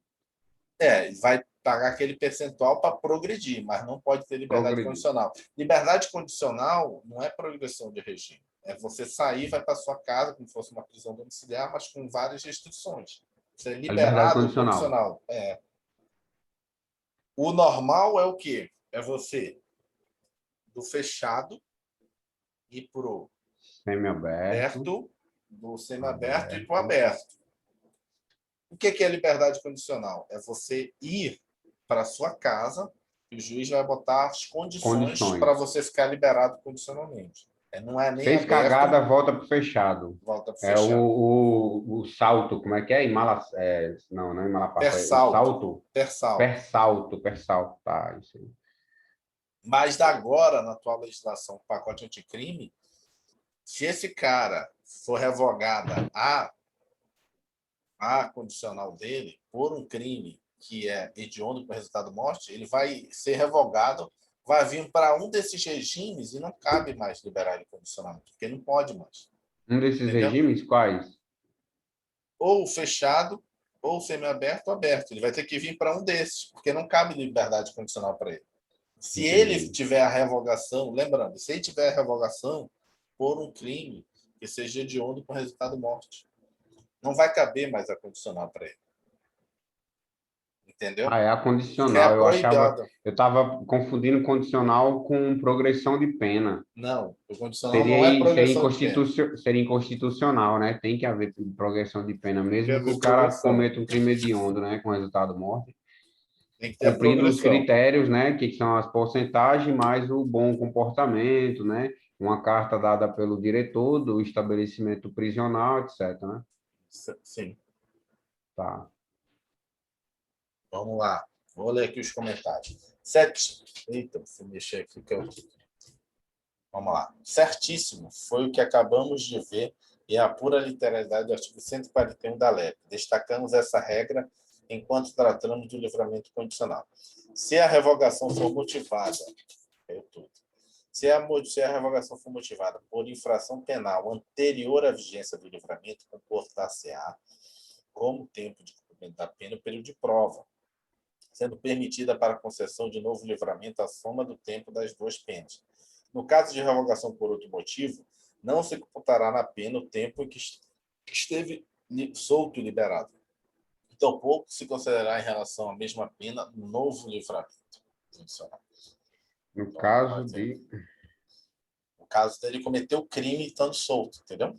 vai pagar aquele percentual para progredir, mas não pode ter liberdade Progredir. condicional. Liberdade condicional não é progressão de regime. É você sair, vai para sua casa, como se fosse uma prisão domiciliar, mas com várias restrições. Você é A liberdade liberado condicional. condicional. O normal é o quê? É você do fechado ir para o Semi-aberto. aberto, do semiaberto e para o Aberto. aberto. O que é liberdade condicional? É você ir para a sua casa e o juiz vai botar as condições para Condições. você ficar liberado condicionalmente. Não é nem Fez aberto, cagada, volta para o fechado. volta para É fechado. o salto, como é que é? Não, não é Imalapapo, é o Persalto, salto. persalto. Persalto, persalto, tá, isso aí. Mas da agora, na atual legislação, pacote anticrime, se esse cara for revogada a condicional dele por um crime que é hediondo com resultado de morte, ele vai ser revogado, vai vir para um desses regimes e não cabe mais liberar ele condicionalmente, porque não pode mais. Um desses Entendeu? regimes, quais? Ou fechado, ou semiaberto ou aberto. Ele vai ter que vir para um desses, porque não cabe liberdade condicional para ele. Se ele Entendi. tiver a revogação, lembrando, se ele tiver a revogação por um crime que seja hediondo com resultado de morte, não vai caber mais a condicional para ele. Entendeu? Ah, é a Porque é condicional. proibida. Eu estava confundindo condicional com progressão de pena. Não, o condicional não é progressão de pena. Seria inconstitucional, né? Tem que haver progressão de pena, Tem que mesmo que o haver cara progressão. cometa um crime hediondo, né? Com resultado de morte, Tem que ter a cumprindo os progressão. critérios, né? Que são as porcentagens, mais o bom comportamento, né? Uma carta dada pelo diretor do estabelecimento prisional, etc, né? Sim. Tá. Vamos lá. Vou ler aqui os comentários. Sete. Eita, vou mexer aqui que eu. Vamos lá. Certíssimo. Foi o que acabamos de ver e é a pura literalidade do artigo 141 da LEP. Destacamos essa regra enquanto tratamos do livramento condicional. Se a revogação for motivada, tudo. Se a revogação for motivada por infração penal anterior à vigência do livramento, comportar-se-á como tempo de cumprimento da pena o período de prova, sendo permitida para concessão de novo livramento a soma do tempo das duas penas. No caso de revogação por outro motivo, não se computará na pena o tempo em que esteve solto e liberado. Tampouco se considerará em relação à mesma pena novo livramento. No Então, caso de no caso dele cometer o crime estando solto, entendeu?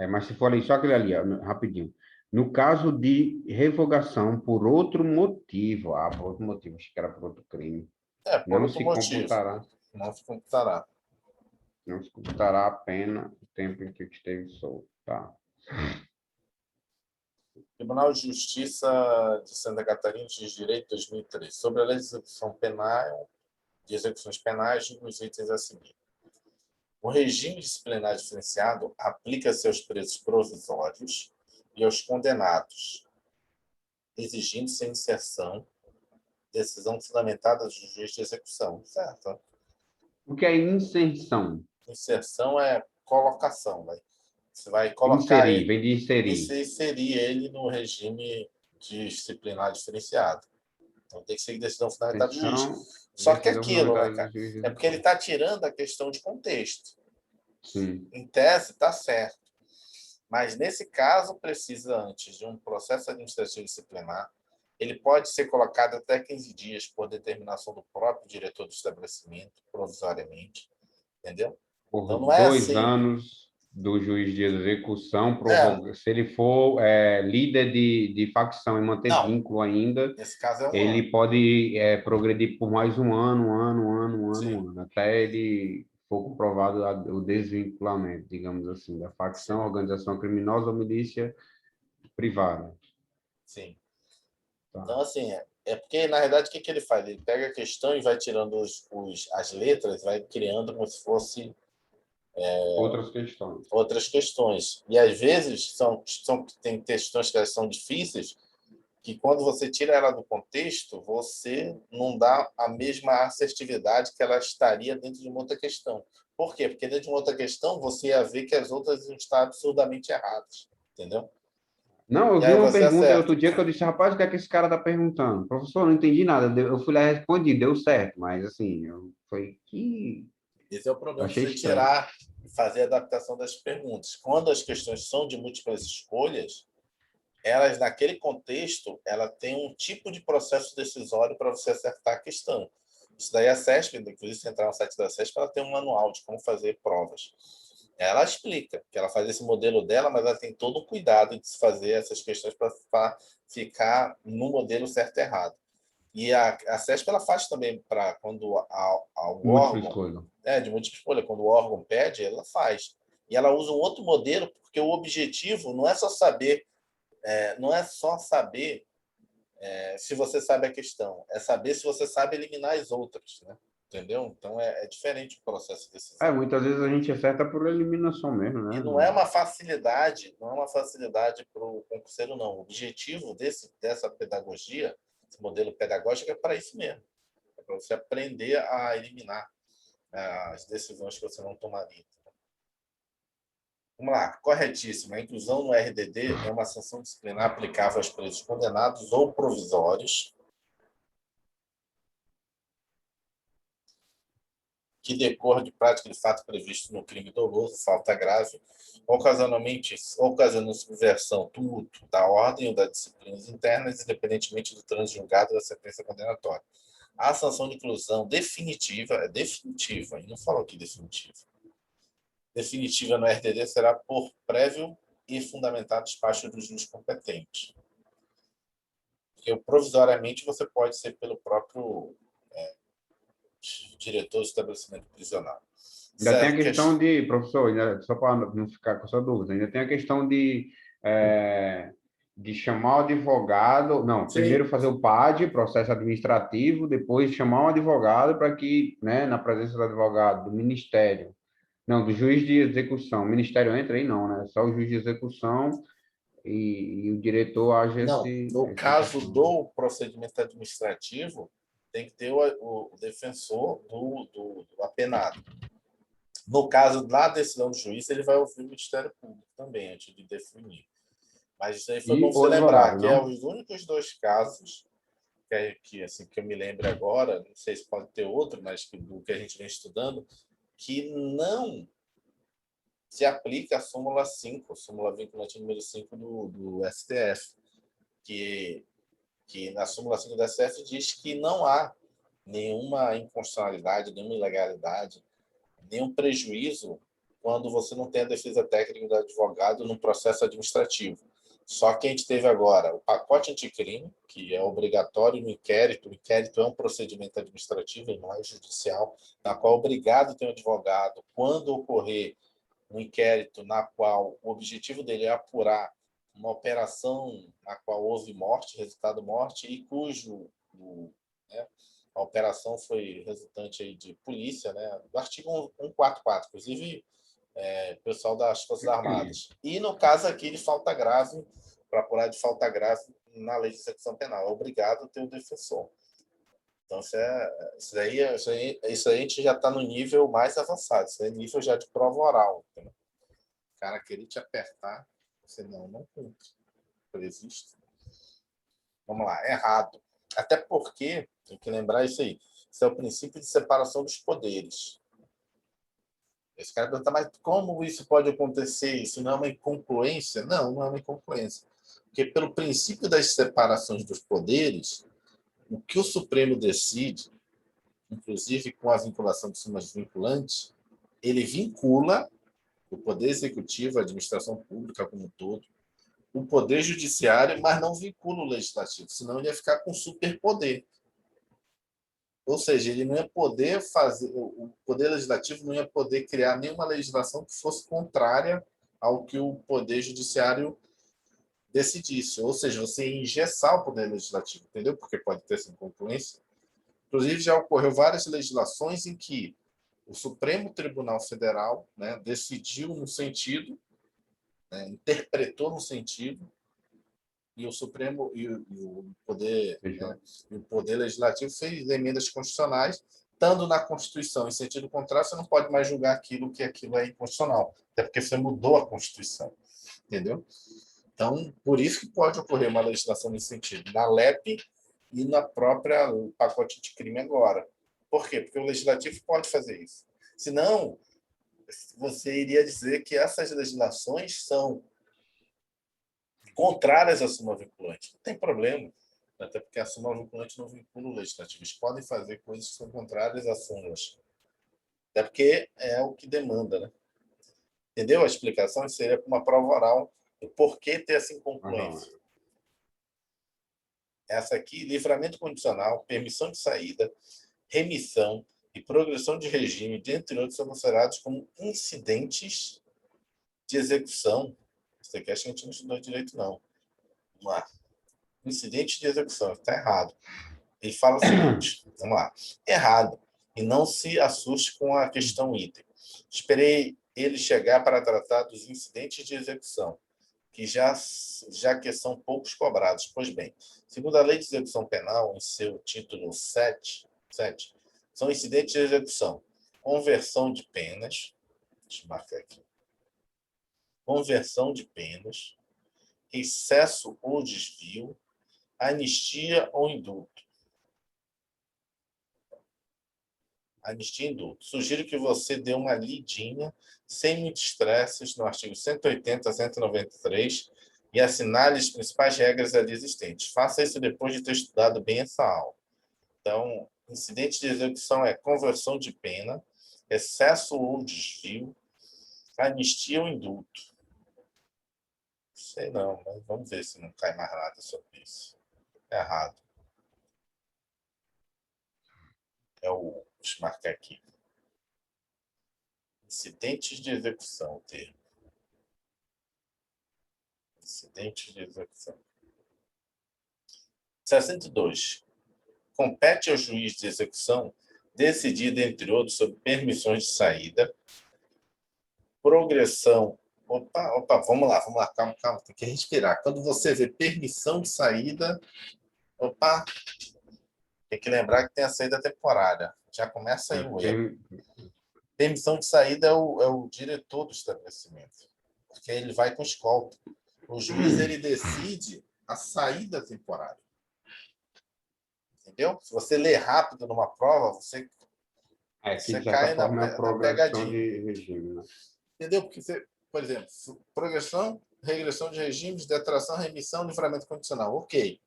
mas se for ali, só aquele ali, ó, rapidinho. No caso de revogação por outro motivo, por outro motivo, acho que era por outro crime, Por não outro se motivo. computará, Não se computará. não se computará a pena o tempo em que esteve solto, tá? Tribunal de Justiça de Santa Catarina de Direito 2003, sobre a lei de execução penal, de execuções penais nos itens a seguir. O regime disciplinar diferenciado aplica-se aos presos provisórios e aos condenados, exigindo-se a inserção, decisão fundamentada do juiz de execução, certo? O que é inserção? Inserção é colocação, né? Você vai colocar Inserir, ele, vem de inserir. inserir ele no regime disciplinar diferenciado. Então tem que ser decisão fundamentada do Inserção, juiz. Só que é decisão aquilo, né, fundamentada do cara? juiz de É porque ele execução. está tirando a questão de contexto. Sim. Em tese, está certo. Mas, nesse caso, precisa, antes de um processo administrativo disciplinar, ele pode ser colocado até 15 dias por determinação do próprio diretor do estabelecimento, provisoriamente. Entendeu? Por Então, não é assim. anos do juiz de execução, É, se ele for líder de facção e manter não. vínculo ainda, Nesse caso é um ano. ele pode progredir por mais um ano, Sim. até ele for comprovado o desvinculamento, digamos assim, da facção, organização criminosa ou milícia privada. Sim. Tá. Então, assim, é porque, na realidade, o que ele faz? Ele pega a questão e vai tirando as letras, vai criando como se fosse Outras questões. outras questões. E, às vezes, tem questões que elas são difíceis, que quando você tira ela do contexto, você não dá a mesma assertividade que ela estaria dentro de uma outra questão. Por quê? Porque dentro de uma outra questão, você ia ver que as outras estão absurdamente erradas. Entendeu? Não, eu E vi aí uma você pergunta acerta. outro dia que eu disse, rapaz, o que é que esse cara está perguntando? Professor, não entendi nada. Eu fui lá e respondi, deu certo, mas assim, foi que Esse é o eu problema de achei você estranho. tirar e fazer a adaptação das perguntas. Quando as questões são de múltiplas escolhas, elas, naquele contexto, ela tem um tipo de processo decisório para você acertar a questão. Isso daí a CESP, inclusive, se entrar no site da CESP, ela tem um manual de como fazer provas. Ela explica que ela faz esse modelo dela, mas ela tem todo o cuidado de se fazer essas questões para ficar no modelo certo e errado. E a CESP ela faz também para quando o Múltipla órgão escolha. de múltipla escolha, quando o órgão pede, ela faz. E ela usa um outro modelo, porque o objetivo não é só saber, se você sabe a questão, é saber se você sabe eliminar as outras, né? Entendeu? Então é diferente o processo decisório. Muitas vezes a gente acerta por eliminação mesmo, E né? não é uma facilidade, não é uma facilidade para o concurseiro, não. O objetivo dessa pedagogia, esse modelo pedagógico, é para isso mesmo. É para você aprender a eliminar as decisões que você não tomaria. Vamos lá, corretíssimo. A inclusão no RDD é uma sanção disciplinar aplicável aos presos condenados ou provisórios que decorra de prática de fato previsto no crime doloso, falta grave, ocasionando subversão, tumulto da ordem ou das disciplinas internas, independentemente do trânsito julgado da sentença condenatória. A sanção de inclusão definitiva, é definitiva, e não falou aqui definitiva. Definitiva no RDD será por prévio e fundamentado despacho do juiz competente. Porque provisoriamente você pode ser pelo próprio diretor do estabelecimento prisional. Ainda tem a Certo? questão de, professor, só para não ficar com essa dúvida, ainda tem a questão é, de chamar o advogado, não, Sim. primeiro fazer o PAD, processo administrativo, depois chamar um advogado para que, né, na presença do advogado, do ministério, não, do juiz de execução, o ministério entra aí não, né, só o juiz de execução e o diretor age Não, no essa caso questão. do procedimento administrativo, tem que ter o defensor do apenado. No caso da decisão do juiz, ele vai ouvir o Ministério Público também, antes de definir. Mas isso aí foi bom E o você lembrar, advogado, que é não? os únicos dois casos que eu me lembro agora, não sei se pode ter outro, mas do que a gente vem estudando, que não se aplica a súmula 5, súmula vinculante número 5 do STF, que na súmula 5 do STF diz que não há nenhuma inconstitucionalidade, nenhuma ilegalidade, nenhum prejuízo quando você não tem a defesa técnica do advogado no processo administrativo. Só que a gente teve agora o pacote anticrime, que é obrigatório no inquérito. O inquérito é um procedimento administrativo e não é judicial, na qual é obrigado ter um advogado quando ocorrer um inquérito na qual o objetivo dele é apurar uma operação na qual houve morte, resultado morte, e né, a operação foi resultante aí de polícia, né, do artigo 144, inclusive pessoal das Forças Armadas. E no caso aqui de falta grave, para apurar de falta grave na lei de execução penal, é obrigado a ter o defensor. Então, isso aí a gente já está no nível mais avançado, isso é nível já de prova oral. Entendeu? O cara querer te apertar, você não cumpre. Previsto. Vamos lá, errado. Até porque, tem que lembrar isso aí, isso é o princípio de separação dos poderes. Esse cara pergunta, mas como isso pode acontecer? Isso não é uma incongruência? Não, não é uma incongruência. Porque pelo princípio das separações dos poderes, o que o Supremo decide, inclusive com a vinculação de sumas vinculantes, ele vincula o Poder Executivo, a administração pública como um todo, o Poder Judiciário, mas não vincula o Legislativo, senão ele ia ficar com superpoder. Ou seja, ele não ia poder fazer, o Poder Legislativo não ia poder criar nenhuma legislação que fosse contrária ao que o Poder Judiciário decidisse. Ou seja, você ia engessar o Poder Legislativo, entendeu? Porque pode ter essa incongruência. Inclusive, já ocorreu várias legislações em que o Supremo Tribunal Federal, né, decidiu no sentido, né, interpretou no sentido, e o Supremo Fechou. e o Poder Legislativo fez emendas constitucionais, estando na Constituição em sentido contrário, você não pode mais julgar aquilo é inconstitucional, até porque você mudou a Constituição, entendeu? Então, por isso que pode ocorrer uma legislação nesse sentido, na LEP e na própria pacote de crime agora. Por quê? Porque o Legislativo pode fazer isso. Senão, você iria dizer que essas legislações são contrárias à súmula vinculante. Não tem problema, até porque a súmula vinculante não vincula o legislativo. Eles podem fazer coisas que são contrárias às súmulas, até porque é o que demanda, né? Entendeu? A explicação seria uma prova oral do porquê ter essa incongruência. Essa aqui, livramento condicional, permissão de saída, remissão e progressão de regime, dentre outros, são considerados como incidentes de execução. Isso aqui acho que a gente não estudou direito, não. Vamos lá. Incidente de execução, está errado. Ele fala o seguinte, vamos lá. Errado. E não se assuste com a questão item. Esperei ele chegar para tratar dos incidentes de execução, que já que são poucos cobrados. Pois bem, segundo a Lei de Execução Penal, em seu título 7, são incidentes de execução. Conversão de penas, deixa eu marcar aqui. Conversão de penas, excesso ou desvio, anistia ou indulto. Anistia e indulto. Sugiro que você dê uma lidinha, sem muitos estresses, no artigo 180 a 193 e assinale as principais regras ali existentes. Faça isso depois de ter estudado bem essa aula. Então, incidente de execução é conversão de pena, excesso ou desvio, anistia ou indulto. Sei não, mas vamos ver se não cai mais nada sobre isso. Errado. Deixa eu marcar aqui. Incidentes de execução, o termo. Incidentes de execução. 62. Compete ao juiz de execução decidir, entre outros, sobre permissões de saída, progressão. Opa, vamos lá, calma, tem que respirar. Quando você vê permissão de saída, tem que lembrar que tem a saída temporária. Já começa aí o erro. Permissão de saída é o diretor do estabelecimento, porque ele vai com escolta. O juiz ele decide a saída temporária. Entendeu? Se você ler rápido numa prova, você Que de certa cai forma é a na progressão pegadinha. de regime, né? Entendeu? Porque você, por exemplo, progressão, regressão de regimes, detração, remissão, livramento condicional. Ok.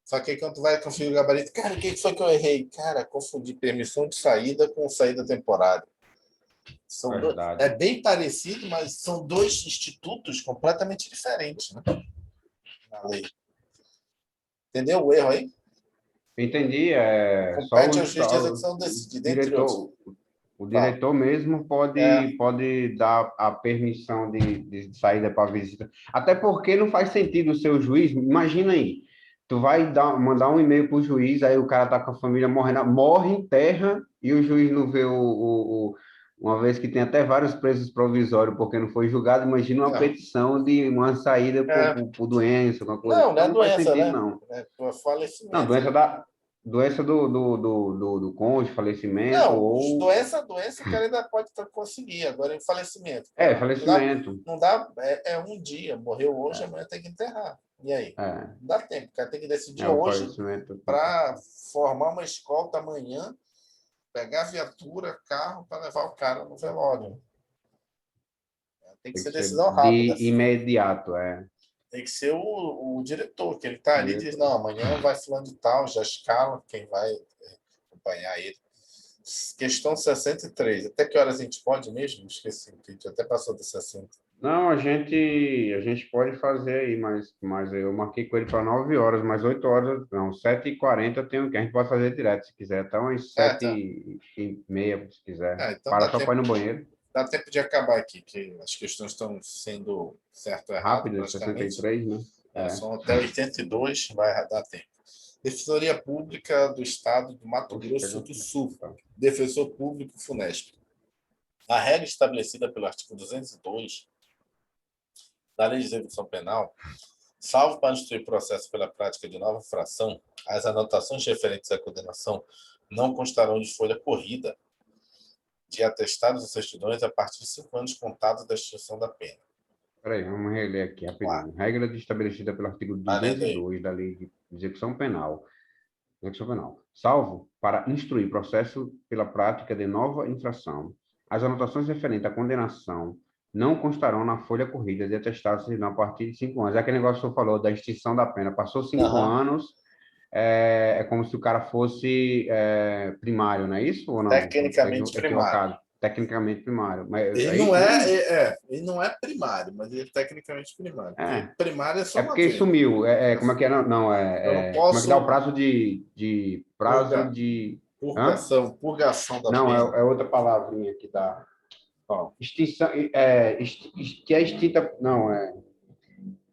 Só que aí quando tu vai conferir o gabarito, cara, o que foi que eu errei? Cara, confundi permissão de saída com saída temporária. É bem parecido, mas são dois institutos completamente diferentes, né? Na lei. Entendeu o erro aí? Entendi. Só Compete ao juiz de execução decidir, dentre outros. O diretor mesmo pode dar a permissão de saída para visita. Até porque não faz sentido o seu juiz. Imagina aí, tu vai mandar um e-mail para o juiz, aí o cara tá com a família morrendo, morre em terra e o juiz não vê uma vez que tem até vários presos provisórios porque não foi julgado. Imagina uma petição de uma saída por doença, alguma coisa. Não, não Então é não faz doença, sentido, né? não. É por falecimento. Não, doença do cônjuge, falecimento, Não, ou. doença o cara ainda pode conseguir. Agora, em falecimento. Cara, Falecimento. não dá, é um dia. Morreu hoje, amanhã tem que enterrar. E aí? É, Não dá tempo. O cara tem que decidir o hoje falecimento. para formar uma escolta amanhã, pegar a viatura, carro, para levar o cara no velório. Tem que Tem ser que ser decisão rápida. de imediato, Tem que ser o diretor, que ele está ali e diz, não, amanhã vai fulano de tal, já escala quem vai acompanhar ele. Questão 63. Até que horas a gente pode mesmo? Esqueci, a gente até passou de 60. Não, a gente pode fazer aí, mas eu marquei com ele para 9 horas, mas 8 horas, não, 7h40 eu tenho que. A gente pode fazer direto se quiser, até umas É, sete tá. e meia, se quiser. Então Para só para ir no banheiro. dá tempo de acabar aqui, que as questões estão sendo certo ou errado, Rápido, praticamente. 63, né? É. São até 82, vai dar tempo. Defensoria Pública do Estado do Mato Oxe, Grosso chega. do Sul. Tá. Defensor Público FUNESP. A regra estabelecida pelo artigo 202 da Lei de Execução Penal, salvo para instruir processo pela prática de nova infração, as anotações referentes à condenação não constarão de folha corrida de atestados e certidões a partir de 5 anos contados da extinção da pena. Peraí, vamos reler aqui Lá, rapidinho. Regra estabelecida pelo artigo vai lendo aí. 202 da Lei de Execução Penal. Execução penal. Salvo para instruir processo pela prática de nova infração. As anotações referentes à condenação não constarão na folha corrida de atestados a partir de 5 anos. É aquele negócio que você falou da extinção da pena. Passou 5 anos, é como se o cara fosse primário, não é isso ou não? Tecnicamente primário. Equivocado. Tecnicamente primário. Mas Ele é não isso mesmo? ele não é primário, mas ele é tecnicamente primário. Porque É. primário é só É uma porque vez. sumiu. Como é que é? Não, não Eu não como é que dá o posso prazo prazo de. Hã? purgação da Não, pena. é outra palavrinha que dá. Ó, Extinção, que é extinta. Não,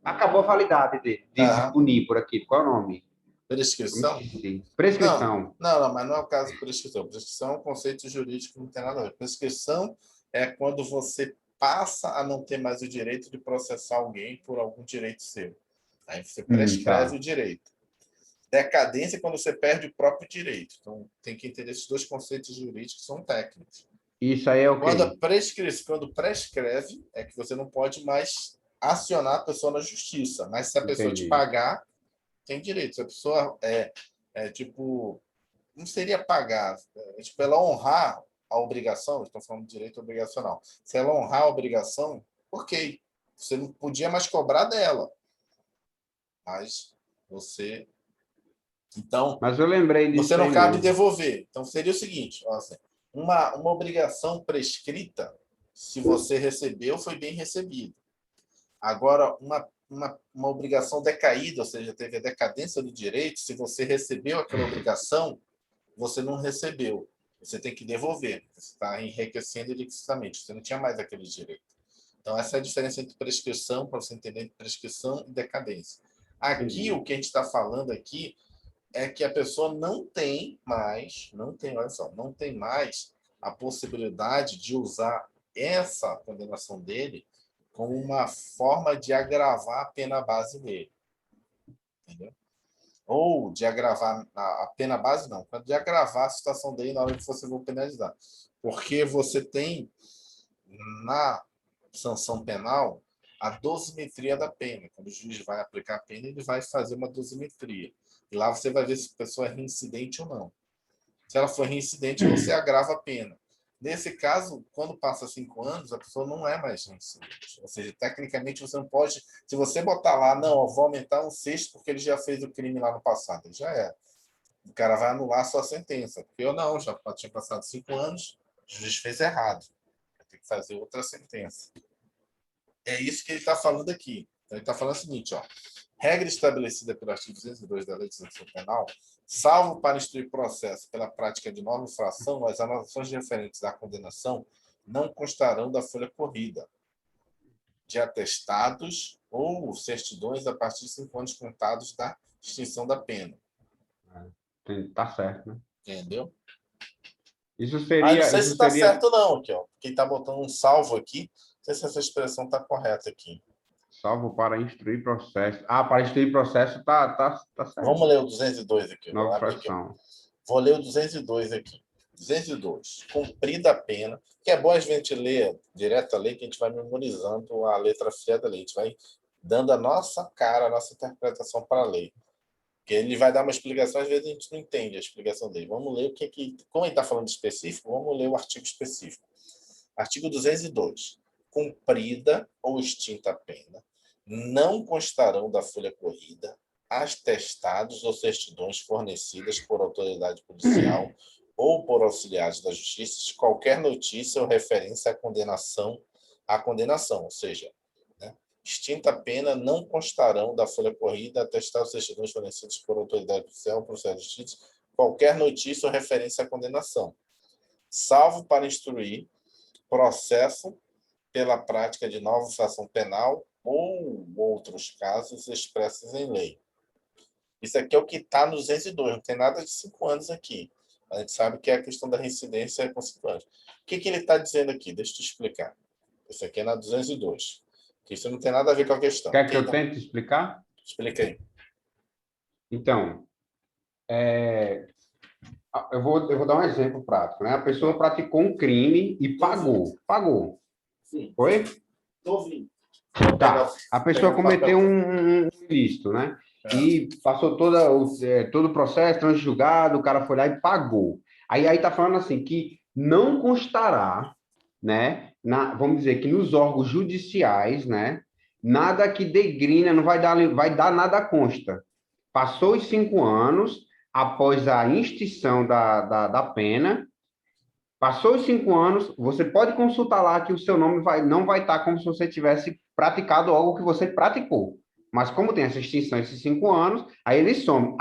acabou a validade de aham. punir por aqui. Qual é o nome? Eu me Prescrição? esqueci. Não, Prescrição. mas não é o caso de prescrição. Prescrição é um conceito jurídico que não tem nada a ver. Prescrição é quando você passa a não ter mais o direito de processar alguém por algum direito seu. Aí você prescreve o Tá. direito. Decadência é quando você perde o próprio direito. Então, tem que entender esses dois conceitos jurídicos que são técnicos. Isso aí é o quê? Quando prescreve, é que você não pode mais acionar a pessoa na justiça. Mas se a pessoa te Entendi. pagar, tem direito. Se a pessoa tipo, não seria pagar, tipo, ela honrar a obrigação, estou falando de direito obrigacional. Se ela honrar a obrigação, ok. Você não podia mais cobrar dela, mas você. Então, Mas eu lembrei você disso não aí cabe mesmo. devolver. Então, seria o seguinte: ó, assim, uma obrigação prescrita, se você recebeu, foi bem recebido. Agora, uma obrigação decaída, ou seja, teve a decadência do direito, se você recebeu aquela obrigação, você não recebeu. Você tem que devolver. Você está enriquecendo ilicitamente. Você não tinha mais aquele direito. Então, essa é a diferença entre prescrição, para você entender, entre prescrição e decadência. Aqui, Entendi. o que a gente está falando aqui é que a pessoa olha só, não tem mais a possibilidade de usar essa condenação dele como uma forma de agravar a pena base dele, entendeu? Ou de agravar a pena base, não, de agravar a situação dele na hora que você for penalizar. Porque você tem na sanção penal a dosimetria da pena. Quando o juiz vai aplicar a pena, ele vai fazer uma dosimetria. E lá você vai ver se a pessoa é reincidente ou não. Se ela for reincidente, você agrava a pena. Nesse caso, quando passa 5 anos, a pessoa não é mais reincidente. Ou seja, tecnicamente você não pode. Se você botar lá, não, eu vou aumentar um sexto porque ele já fez o crime lá no passado, ele já é. O cara vai anular a sua sentença. Porque eu não, já tinha passado 5 anos, o juiz fez errado. Vai ter que fazer outra sentença. É isso que ele está falando aqui. Então, ele está falando o seguinte, ó. Regra estabelecida pelo artigo 202 da Lei de Execução Penal, salvo para instruir processo pela prática de nova infração, as anotações referentes à condenação não constarão da folha corrida, de atestados ou certidões a partir de 5 anos contados da extinção da pena. Tá certo, né? Entendeu? Isso Mas não seria, sei se isso está seria certo, não. Aqui, ó. Quem está botando um salvo aqui, não sei se essa expressão está correta aqui. salvo para instruir processo. Ah, para instruir processo tá Vamos certo. ler o 202 aqui. Vou Nova abrir aqui. fração. Vou ler o 202 aqui. 202. Cumprida a pena. Que é bom a gente ler direto a lei, que a gente vai memorizando a letra fria da lei. A gente vai dando a nossa cara, a nossa interpretação para a lei. Porque ele vai dar uma explicação, às vezes a gente não entende a explicação dele. Vamos ler o que. Como ele está falando específico, vamos ler o artigo específico. Artigo 202. Cumprida ou extinta a pena, não constarão da folha corrida atestados ou certidões fornecidas por autoridade policial ou por auxiliares da justiça de qualquer notícia ou referência à condenação a condenação, ou seja, né, extinta a pena, não constarão da folha corrida, atestados certidões fornecidos por autoridade judicial, processo de justiça, qualquer notícia ou referência à condenação, salvo para instruir processo pela prática de nova infração penal ou outros casos expressos em lei. Isso aqui é o que está no 202, não tem nada de 5 anos aqui. A gente sabe que é a questão da reincidência com 5 anos. O que ele está dizendo aqui? Deixa eu te explicar. Isso aqui é na 202. Que isso não tem nada a ver com a questão. Quer que eu tente explicar? Explica aí. Então, eu vou dar um exemplo prático, né? A pessoa praticou um crime e pagou. Pagou. Sim. Foi? Estou ouvindo. Tá. A pessoa cometeu um ilícito, né? E passou todo o processo, transjulgado, o cara foi lá e pagou. Aí tá falando assim, que não constará, né? Vamos dizer que nos órgãos judiciais, né? Nada que degrina, não vai dar nada consta. Passou os 5 anos, após a extinção da pena, passou os 5 anos, você pode consultar lá que o seu nome não vai estar como se você tivesse praticado algo que você praticou. Mas como tem essa extinção, esses 5 anos, aí ele some.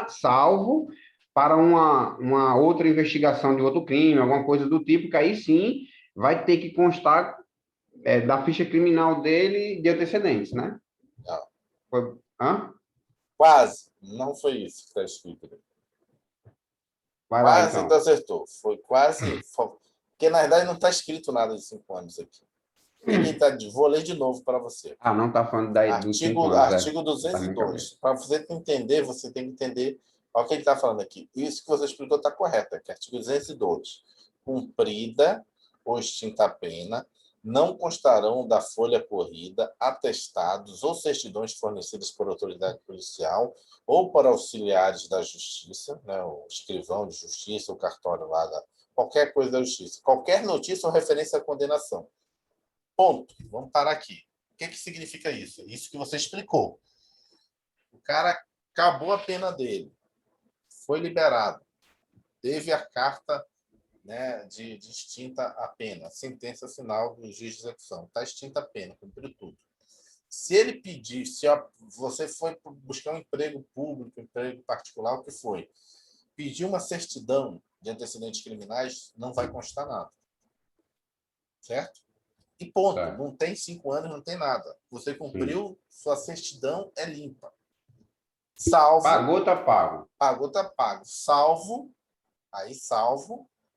Salvo para uma outra investigação de outro crime, alguma coisa do tipo, que aí sim vai ter que constar da ficha criminal dele de antecedentes, né? Não. Foi, hã? Quase. Não foi isso que está escrito. Vai lá, Quase então. acertou. Foi quase. Porque, na verdade, não está escrito nada de 5 anos aqui. Vou ler de novo para você. Ah, não está falando dos 5 anos, Artigo Tá na minha 202. cabeça. Para você entender, você tem que entender o que ele está falando aqui. Isso que você explicou está correto, que é artigo 202. Cumprida ou extinta a pena, não constarão da folha corrida atestados ou certidões fornecidas por autoridade policial ou por auxiliares da justiça, né, o escrivão de justiça, o cartório lá, qualquer coisa da justiça, qualquer notícia ou referência à condenação. Ponto. Vamos parar aqui. O que significa isso? Isso que você explicou. O cara acabou a pena dele, foi liberado, teve a carta, né, de extinta a pena, a sentença final do juiz de execução. Está extinta a pena, cumpriu tudo. Se ele pedir, se você foi buscar um emprego público, emprego particular, o que foi, pedir uma certidão de antecedentes criminais, não vai constar nada. Certo? E ponto. Certo. Não tem 5 anos, não tem nada. Você cumpriu, sua certidão é limpa. Salvo. Pagou, tá pago. Pagou, tá pago. Salvo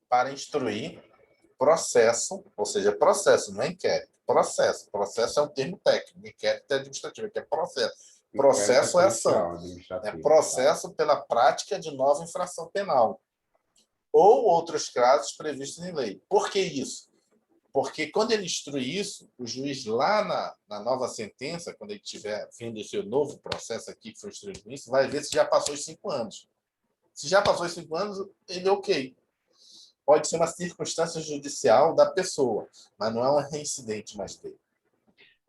para instruir processo, ou seja, processo, não é inquérito. Processo. Processo é um termo técnico. Inquérito é administrativo, que é processo. Processo é ação. É processo pela prática de nova infração penal. Ou outros casos previstos em lei. Por que isso? Porque quando ele instrui isso, o juiz lá na nova sentença, quando ele estiver vendo esse novo processo aqui que foi instruído com isso, vai ver se já passou os 5 anos. Se já passou os 5 anos, ele é ok. Pode ser uma circunstância judicial da pessoa, mas não é um reincidente mais dele.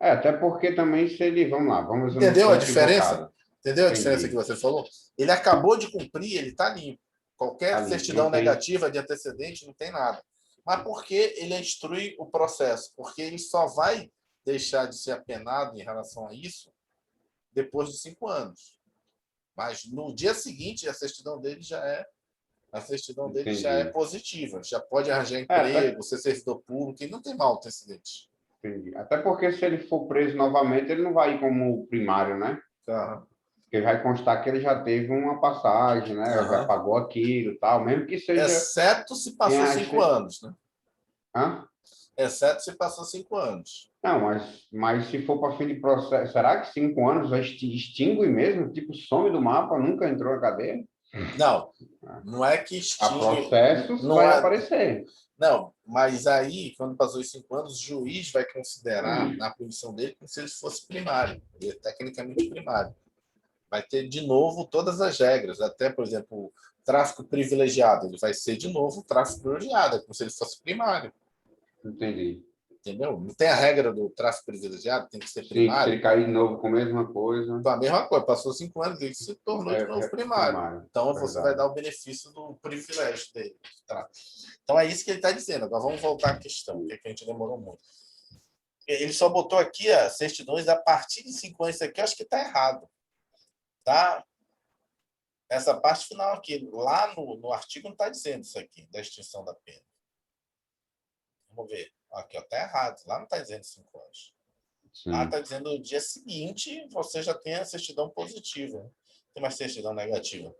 Até porque também se ele... Vamos lá, vamos... Entendeu a diferença? Equivocado. Entendeu a diferença que você falou? Ele acabou de cumprir, ele está limpo. Qualquer certidão negativa de antecedente não tem nada. Mas por que ele instrui o processo? Porque ele só vai deixar de ser apenado em relação a isso depois de 5 anos. Mas no dia seguinte, a certidão dele já é positiva. Já pode arranjar emprego, ser servidor público, e não tem mal antecedente. Entendi. Até porque se ele for preso novamente, ele não vai ir como primário, né? Porque vai constar que ele já teve uma passagem, né? Já pagou aquilo e tal, mesmo que seja... Exceto se passou 5 anos, né? Hã? Exceto se passou 5 anos. Não, mas se for para fim de processo, será que 5 anos vai extingue mesmo? Tipo, some do mapa, nunca entrou na cadeia? Não, não é que extingue. A processos não vai aparecer. Não, mas aí, quando passou os 5 anos, o juiz vai considerar na punição dele como se ele fosse primário. Ele é tecnicamente primário. Vai ter de novo todas as regras. Até, por exemplo, tráfico privilegiado. Ele vai ser de novo tráfico privilegiado, como se ele fosse primário. Entendi. Entendeu? Não tem a regra do tráfico privilegiado, tem que ser primário. Se ele cair de novo com a mesma coisa. A mesma coisa, passou 5 anos, ele se tornou de novo primário. Então, você vai dar o benefício do privilégio dele. Tá? Então, é isso que ele está dizendo. Agora, vamos voltar à questão, porque a gente demorou muito. Ele só botou aqui as certidões a partir de 5 anos. Isso aqui eu acho que está errado. Tá? Essa parte final aqui, lá no artigo não está dizendo isso aqui, da extinção da pena. Vamos ver. Aqui, está errado. Lá não está dizendo 5 anos. Lá Sim. está dizendo no dia seguinte você já tem a certidão positiva. Tem uma certidão negativa.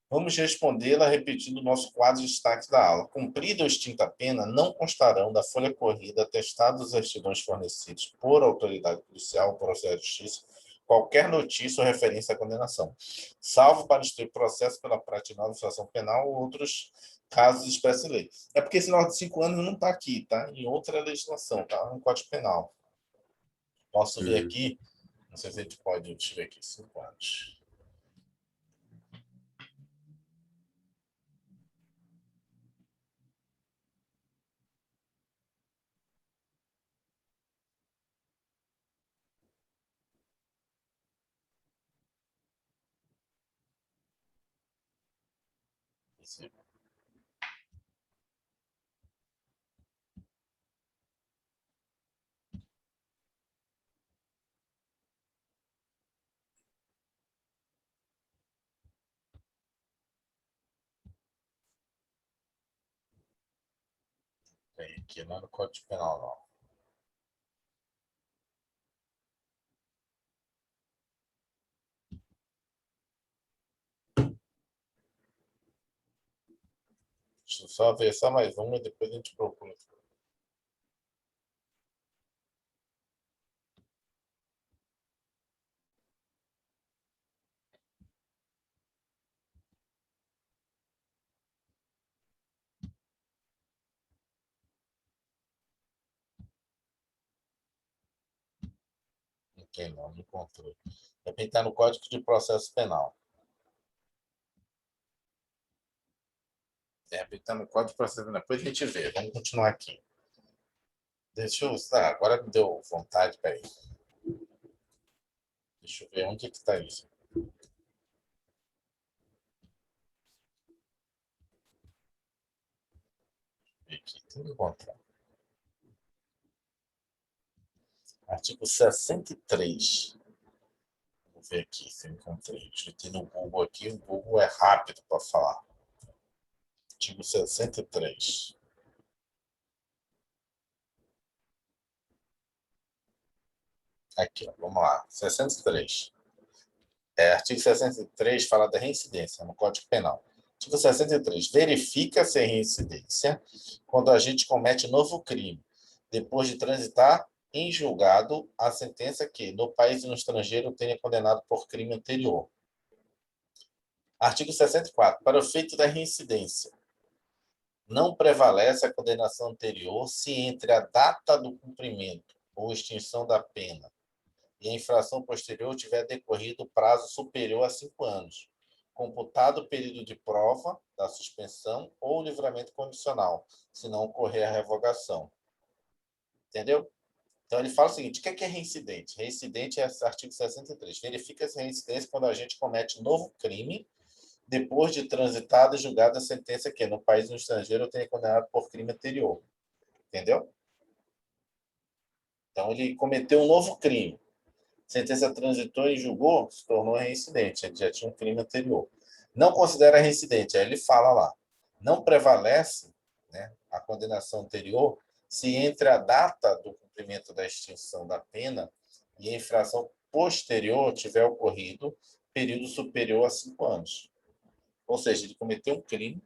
Vamos respondê-la repetindo o nosso quadro de destaque da aula. Cumprida ou extinta a pena, não constarão da folha corrida, atestados dos certidões fornecidos por autoridade policial ou processo de justiça, qualquer notícia ou referência à condenação, salvo para instruir processo pela prática de nova infração penal ou outros casos expressos em lei. É porque esse norte de 5 anos não está aqui, está em outra legislação, está no Código Penal. Posso ver aqui, não sei se a gente pode, deixa eu ver aqui, 5 anos. Tem aqui, não é no Código Penal, não. Deixa eu só ver só mais uma e depois a gente procura. Não tem, não encontrei. De repente está no Código de Processo Penal. De repente está no Código de Processo Penal. Depois a gente vê. Vamos continuar aqui. Deixa eu. Agora me deu vontade. Peraí. Deixa eu ver onde é que está isso. Aqui, tem que encontrar. Artigo 63. Vou ver aqui se eu encontrei. Digitei no Google aqui. O Google é rápido para falar. Artigo 63. Aqui, ó, vamos lá. 63. Artigo 63 fala da reincidência no Código Penal. Artigo 63. Verifica-se a reincidência quando a gente comete novo crime, depois de transitar em julgado a sentença que, no país e no estrangeiro, tenha condenado por crime anterior. Artigo 64. Para o efeito da reincidência, não prevalece a condenação anterior se entre a data do cumprimento ou extinção da pena e a infração posterior tiver decorrido prazo superior a 5 anos, computado o período de prova da suspensão ou livramento condicional, se não ocorrer a revogação. Entendeu? Então, ele fala o seguinte: o que é reincidente? Reincidente é o artigo 63. Verifica-se a reincidência quando a gente comete um novo crime, depois de transitada e julgada a sentença que, no país ou no estrangeiro, tenha condenado por crime anterior. Entendeu? Então, ele cometeu um novo crime. Sentença transitou e julgou, se tornou reincidente. Ele já tinha um crime anterior. Não considera reincidente. Aí ele fala lá. Não prevalece, né, a condenação anterior se entre a data do cumprimento da extinção da pena e a infração posterior tiver ocorrido período superior a 5 anos. Ou seja, ele cometeu um crime,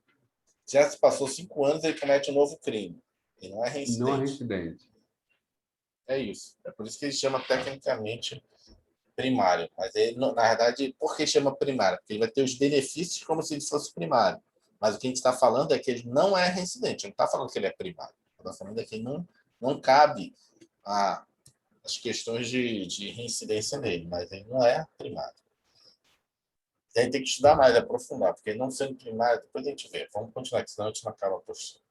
já se passou 5 anos, ele comete um novo crime. E não é Não é reincidente. reincidente. É isso. É por isso que ele chama tecnicamente primário. Mas ele, na verdade, por que chama primário? Porque ele vai ter os benefícios como se ele fosse primário. Mas o que a gente está falando é que ele não é reincidente. Não está falando que ele é primário. Está falando é que não cabe as questões de reincidência nele, mas ele não é primário. A gente tem que estudar mais, aprofundar, porque não sendo primário, depois a gente vê. Vamos continuar aqui, senão a gente não acaba a postura.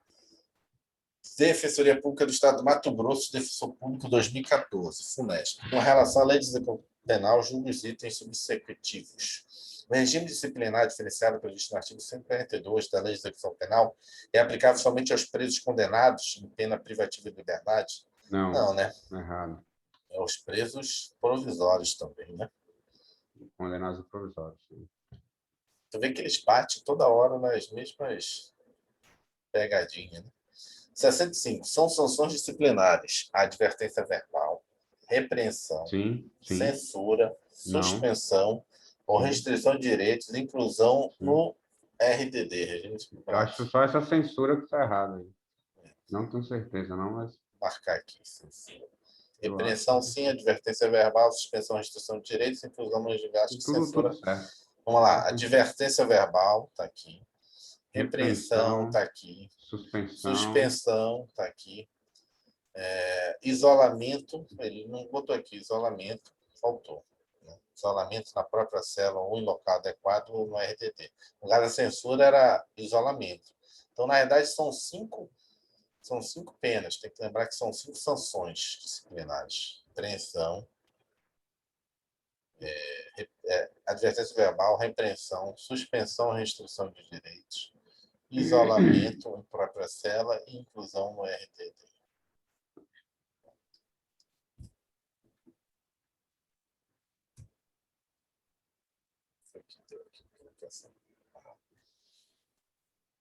Defensoria Pública do Estado do Mato Grosso, Defensor Público 2014, FUNESP. Com relação à lei de execução penal, julga os itens subsecutivos. O regime disciplinar diferenciado previsto no artigo 142 da lei de execução penal é aplicável somente aos presos condenados em pena privativa de liberdade Não, Não, né? errado. É os presos provisórios também, né? Condenados provisórios. Tu vê que eles batem toda hora nas mesmas pegadinhas, né? 65. São sanções disciplinares: advertência verbal, repreensão, Sim, sim, censura, não, suspensão ou sim, restrição de direitos, inclusão sim. no RDD, regime Eu disciplinar. acho só essa censura que está errada aí. Não tenho certeza, não, mas Marcar aqui, censura. eu acho Repreensão, que sim. Advertência verbal, suspensão, restrição de direitos, inclusão no regime de tudo censura. certo. Vamos Só lá. censura. Advertência verbal, está aqui. Repreensão, está Repreensão, aqui. suspensão, Suspensão, está aqui. Isolamento, ele não botou aqui isolamento, faltou. Né? Isolamento na própria cela ou em local adequado no RTT. O lugar da censura era isolamento. Então, na verdade, são cinco penas. Tem que lembrar que são 5 sanções disciplinares: apreensão, advertência verbal, repreensão, suspensão, restrição de direitos, isolamento em própria cela e inclusão no RTT. Foi o que deu aqui.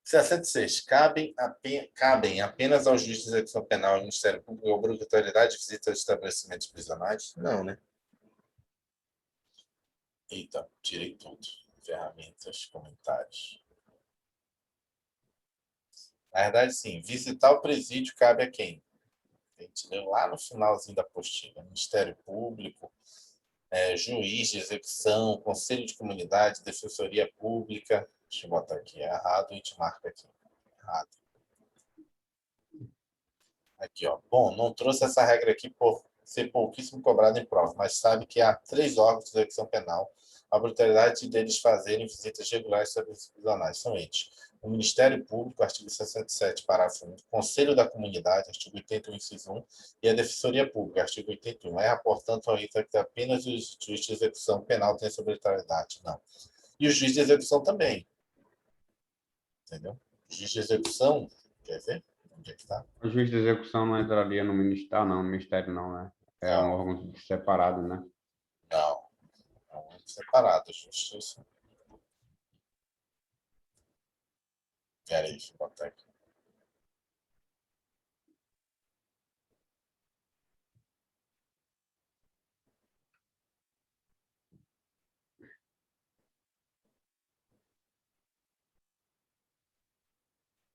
66. Cabem apenas ao juiz de execução penal e ao Ministério Público a obrigatoriedade de visita aos estabelecimentos prisionais? Não, né? Eita, tirei tudo. Ferramentas, comentários. Na verdade, sim. Visitar o presídio cabe a quem? A gente leu lá no finalzinho da apostila. Ministério Público, juiz de execução, conselho de comunidade, defensoria pública. Deixa eu botar aqui. É errado, a gente marca aqui. Errado. Aqui, ó. Bom, não trouxe essa regra aqui por ser pouquíssimo cobrado em prova, mas sabe que há 3 órgãos de execução penal. A brutalidade deles fazerem visitas regulares sobre os prisionais são eles: o Ministério Público, artigo 67, parágrafo 1, o Conselho da Comunidade, artigo 81, inciso 1, e a Defensoria Pública, artigo 81. Portanto, a que apenas o juiz de execução penal tem essa brutalidade. Não. E o juiz de execução também. Entendeu? O juiz de execução, quer ver? Onde é que está? o juiz de execução não entraria no ministério, não, no ministério não, né? É um Não, órgão separado, né? não. Não, separado, justiça. Peraí, deixa eu botar aqui.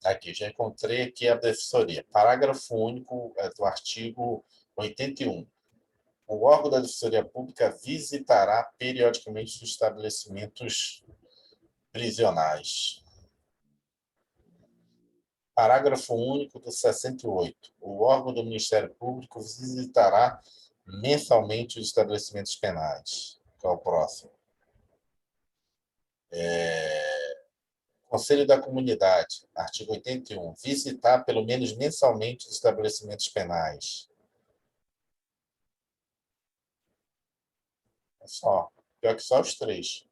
Aqui, já encontrei aqui a defensoria. Parágrafo único do artigo 81. O órgão da Defensoria Pública visitará periodicamente os estabelecimentos prisionais. Parágrafo único do 68. O órgão do Ministério Público visitará mensalmente os estabelecimentos penais. Qual é o próximo? Conselho da Comunidade, artigo 81. Visitar pelo menos mensalmente os estabelecimentos penais. É só. Pior que só os 3.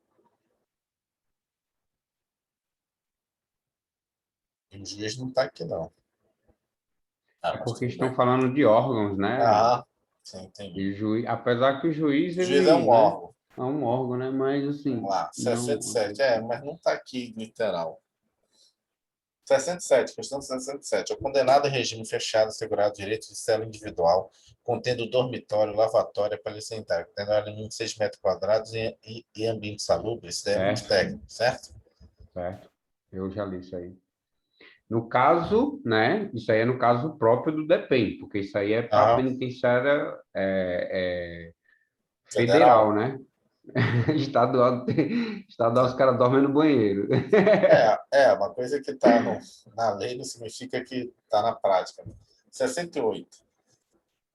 E o juiz não está aqui, não. Ah, É mas porque tudo estão bem. falando de órgãos, né? Ah, sim, entendi. E juiz, apesar que o juiz, O juiz é ele, um né, órgão. é um órgão, né? Mas, Vamos assim, lá. não... 67. Mas não está aqui, literal. 67, questão 67. O condenado em regime fechado assegurado direito de cela individual, contendo dormitório, lavatório, palha tendo área de 6 metros quadrados e ambiente salubre. Isso daí é muito Certo, técnico, certo? certo. Eu já li isso aí. No caso, né? Isso aí é no caso próprio do DEPEN, porque isso aí é para a Aham. penitenciária federal, Federal. né? Estadual, estadual os caras dormem no banheiro. Uma coisa que está na lei não significa que está na prática. 68.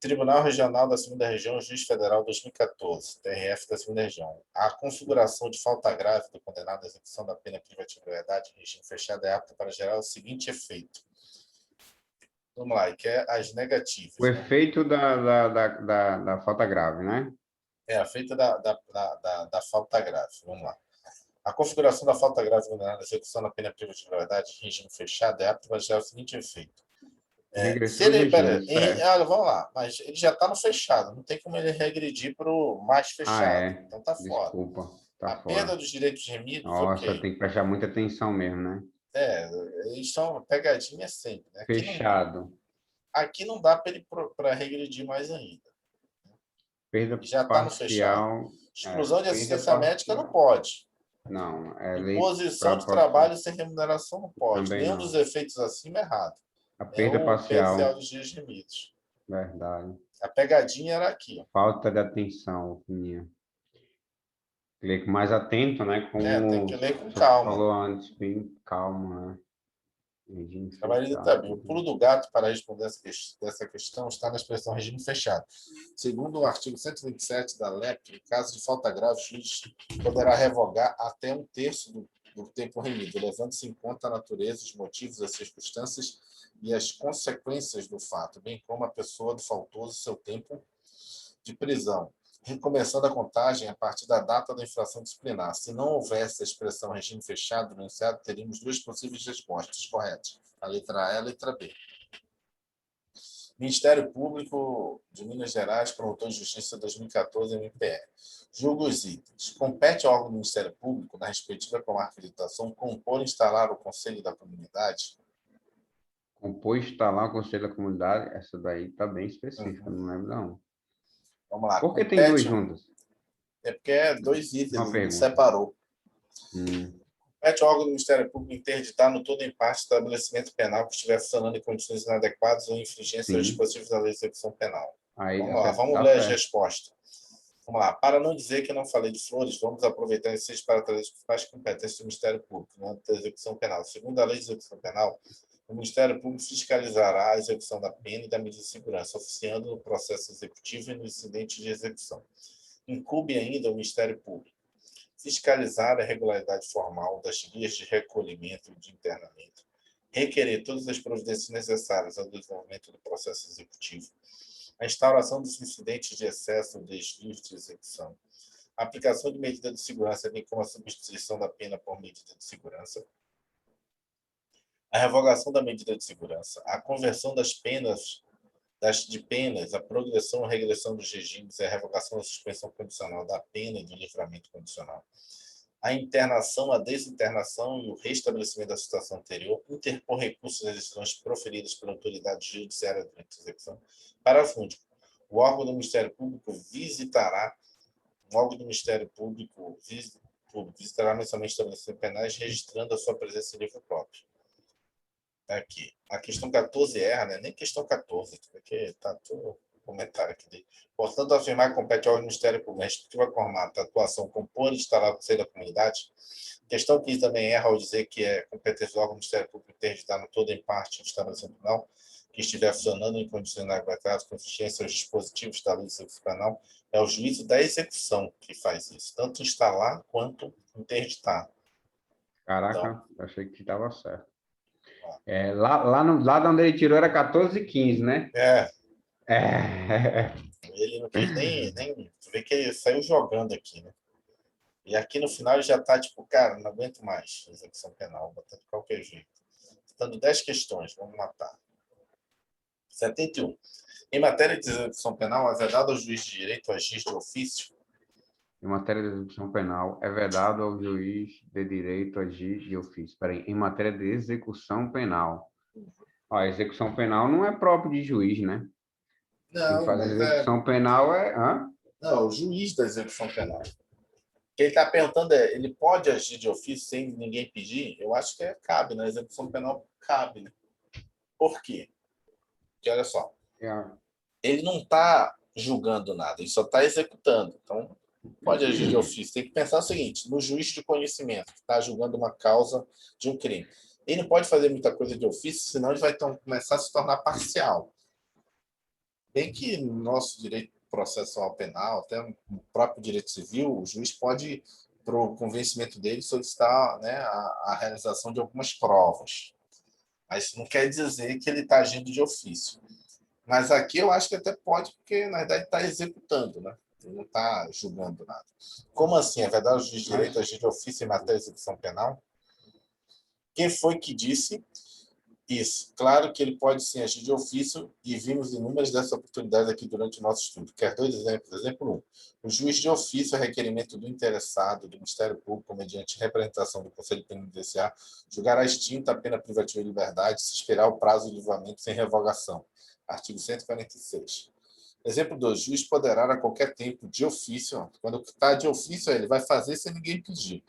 Tribunal Regional da Segunda Região, Juiz Federal 2014, TRF da Segunda Região. A configuração de falta grave do condenado à execução da pena privativa de liberdade em regime fechado é apta para gerar o seguinte efeito. Vamos lá, que é as O negativas, né? efeito da falta grave, né? É a feita da falta grave. Vamos lá. A configuração da falta grave do condenado à execução da pena privativa de liberdade em regime fechado é apta para gerar o seguinte efeito. Se Regressão de ele, pera, regime, certo. olha, vamos lá, mas ele já está no fechado, não tem como ele regredir para o mais Ah, fechado, é. então tá fora. Desculpa, tá A perda fora. dos direitos remidos, Nossa, ok. tem que prestar muita atenção mesmo, né? Eles são pegadinha sempre. Né? Fechado. Aqui não dá para regredir mais ainda. Perda Já está no fechado. parcial. Exclusão de Perda assistência médica não parcial. pode. Não, é lei Imposição para de próximo. trabalho sem remuneração não pode. Também Nenhum dos não. efeitos acima é errado. A É perda o PSL parcial. dos dias remidos. Verdade. A pegadinha era aqui. Ó. Falta de atenção minha. Ler com mais atento, né? Tem Como que o ler com senhor calma. falou antes, bem calma, né? Regime Trabalhador fechado. também. O pulo do gato para responder essa questão está na expressão regime fechado. Segundo o artigo 127 da LEP, em caso de falta grave, o juiz poderá revogar até um terço do tempo remido, levando-se em conta a natureza, os motivos, as circunstâncias e as consequências do fato, bem como a pessoa do faltoso seu tempo de prisão, recomeçando a contagem a partir da data da infração disciplinar. Se não houvesse a expressão regime fechado no enunciado, teríamos duas possíveis respostas corretas, a letra A e a letra B. Ministério Público de Minas Gerais, Promotor de Justiça 2014, MPE. Julga os itens. Compete ao órgão do Ministério Público, na respectiva comarca de atuação, compor e instalar o Conselho da Comunidade. Compor e instalar o Conselho da Comunidade, essa daí tá bem específica, Uhum. não lembro não. Vamos lá. Por que tem duas Compete. juntas? É porque é dois itens, Uma ele pergunta. separou. Hum, Compete ao órgão do Ministério Público interditar no todo em parte estabelecimento penal que estiver funcionando em condições inadequadas ou infringência aos sim. dispositivos da lei de execução penal. Aí Vamos lá, vamos tá ler as certo. respostas. Vamos lá. Para não dizer que não falei de flores, vamos aproveitar esses para trazer as principais competências do Ministério Público no âmbito da execução penal. Segundo a lei de execução penal, o Ministério Público fiscalizará a execução da pena e da medida de segurança, oficiando no processo executivo e no incidente de execução. Incumbe ainda ao Ministério Público fiscalizar a regularidade formal das guias de recolhimento e de internamento, requerer todas as providências necessárias ao desenvolvimento do processo executivo, a instauração dos incidentes de excesso ou desvios de execução, a aplicação de medida de segurança, bem como a substituição da pena por medida de segurança, a revogação da medida de segurança, a conversão das penas, a progressão e regressão dos regimes, a revogação da suspensão condicional da pena e do livramento condicional, a internação, a desinternação e o restabelecimento da situação anterior, interpor recursos às decisões proferidas pela autoridade judiciária durante a execução. Parágrafo único. O órgão do Ministério Público visitará mensalmente estabelecimentos penais, registrando a sua presença em livro próprio. Aqui. A questão 14 erra, né? Nem questão 14, porque está tudo comentário aqui dele. Portanto, afirmar que compete ao Ministério Público, na respectiva formata, atuação, compor e instalar o Conselho da Comunidade. Questão 15 também erra ao dizer que é competência do órgão do Ministério Público interditar no todo em parte o estabelecimento penal que estiver funcionando em condições inadequadas com eficiência aos dispositivos da lei de execução penal. É o juízo da execução que faz isso, tanto instalar quanto interditar. Caraca, Então, achei que estava certo. Lá de onde ele tirou era 14 e 15, né? é, É. ele não quis nem ver que ele saiu jogando aqui, né? E aqui no final ele já está tipo, cara, não aguento mais execução penal, botando de qualquer jeito. Dando 10 questões, vamos matar. 71. Em matéria de execução penal, é vedado ao juiz de direito agir de ofício? Em matéria de execução penal, é vedado ao juiz de direito agir de ofício. Peraí, em matéria de execução penal. Ó, a execução penal não é próprio de juiz, né? Quem Não, faz mas execução penal é. Hã? não, o juiz da execução penal. O que ele está perguntando é, ele pode agir de ofício sem ninguém pedir? Eu acho que cabe, na execução penal cabe, né? Por quê? Porque olha só, É. ele não está julgando nada, ele só está executando. Então, pode agir de ofício. Tem que pensar o seguinte: no juiz de conhecimento, que está julgando uma causa de um crime, ele não pode fazer muita coisa de ofício, senão ele vai começar a se tornar parcial. Bem que no nosso direito processual penal, até no próprio direito civil, o juiz pode, para o convencimento dele, solicitar, né, a realização de algumas provas. Mas isso não quer dizer que ele está agindo de ofício. Mas aqui eu acho que até pode, porque na verdade está executando, né? Ele não está julgando nada. Como assim? É verdade o juiz de direito Mas agir de ofício em matéria de execução penal? Quem foi que disse Isso. Claro que ele pode sim agir de ofício e vimos inúmeras dessas oportunidades aqui durante o nosso estudo. Quer dois exemplos? Exemplo 1. O juiz de ofício, a requerimento do interessado, do Ministério Público, mediante representação do Conselho Penitenciário, julgará extinta a pena privativa de liberdade se expirar o prazo de livramento sem revogação. Artigo 146. Exemplo 2. O juiz poderá, a qualquer tempo, de ofício, quando está de ofício, ele vai fazer sem ninguém pedir,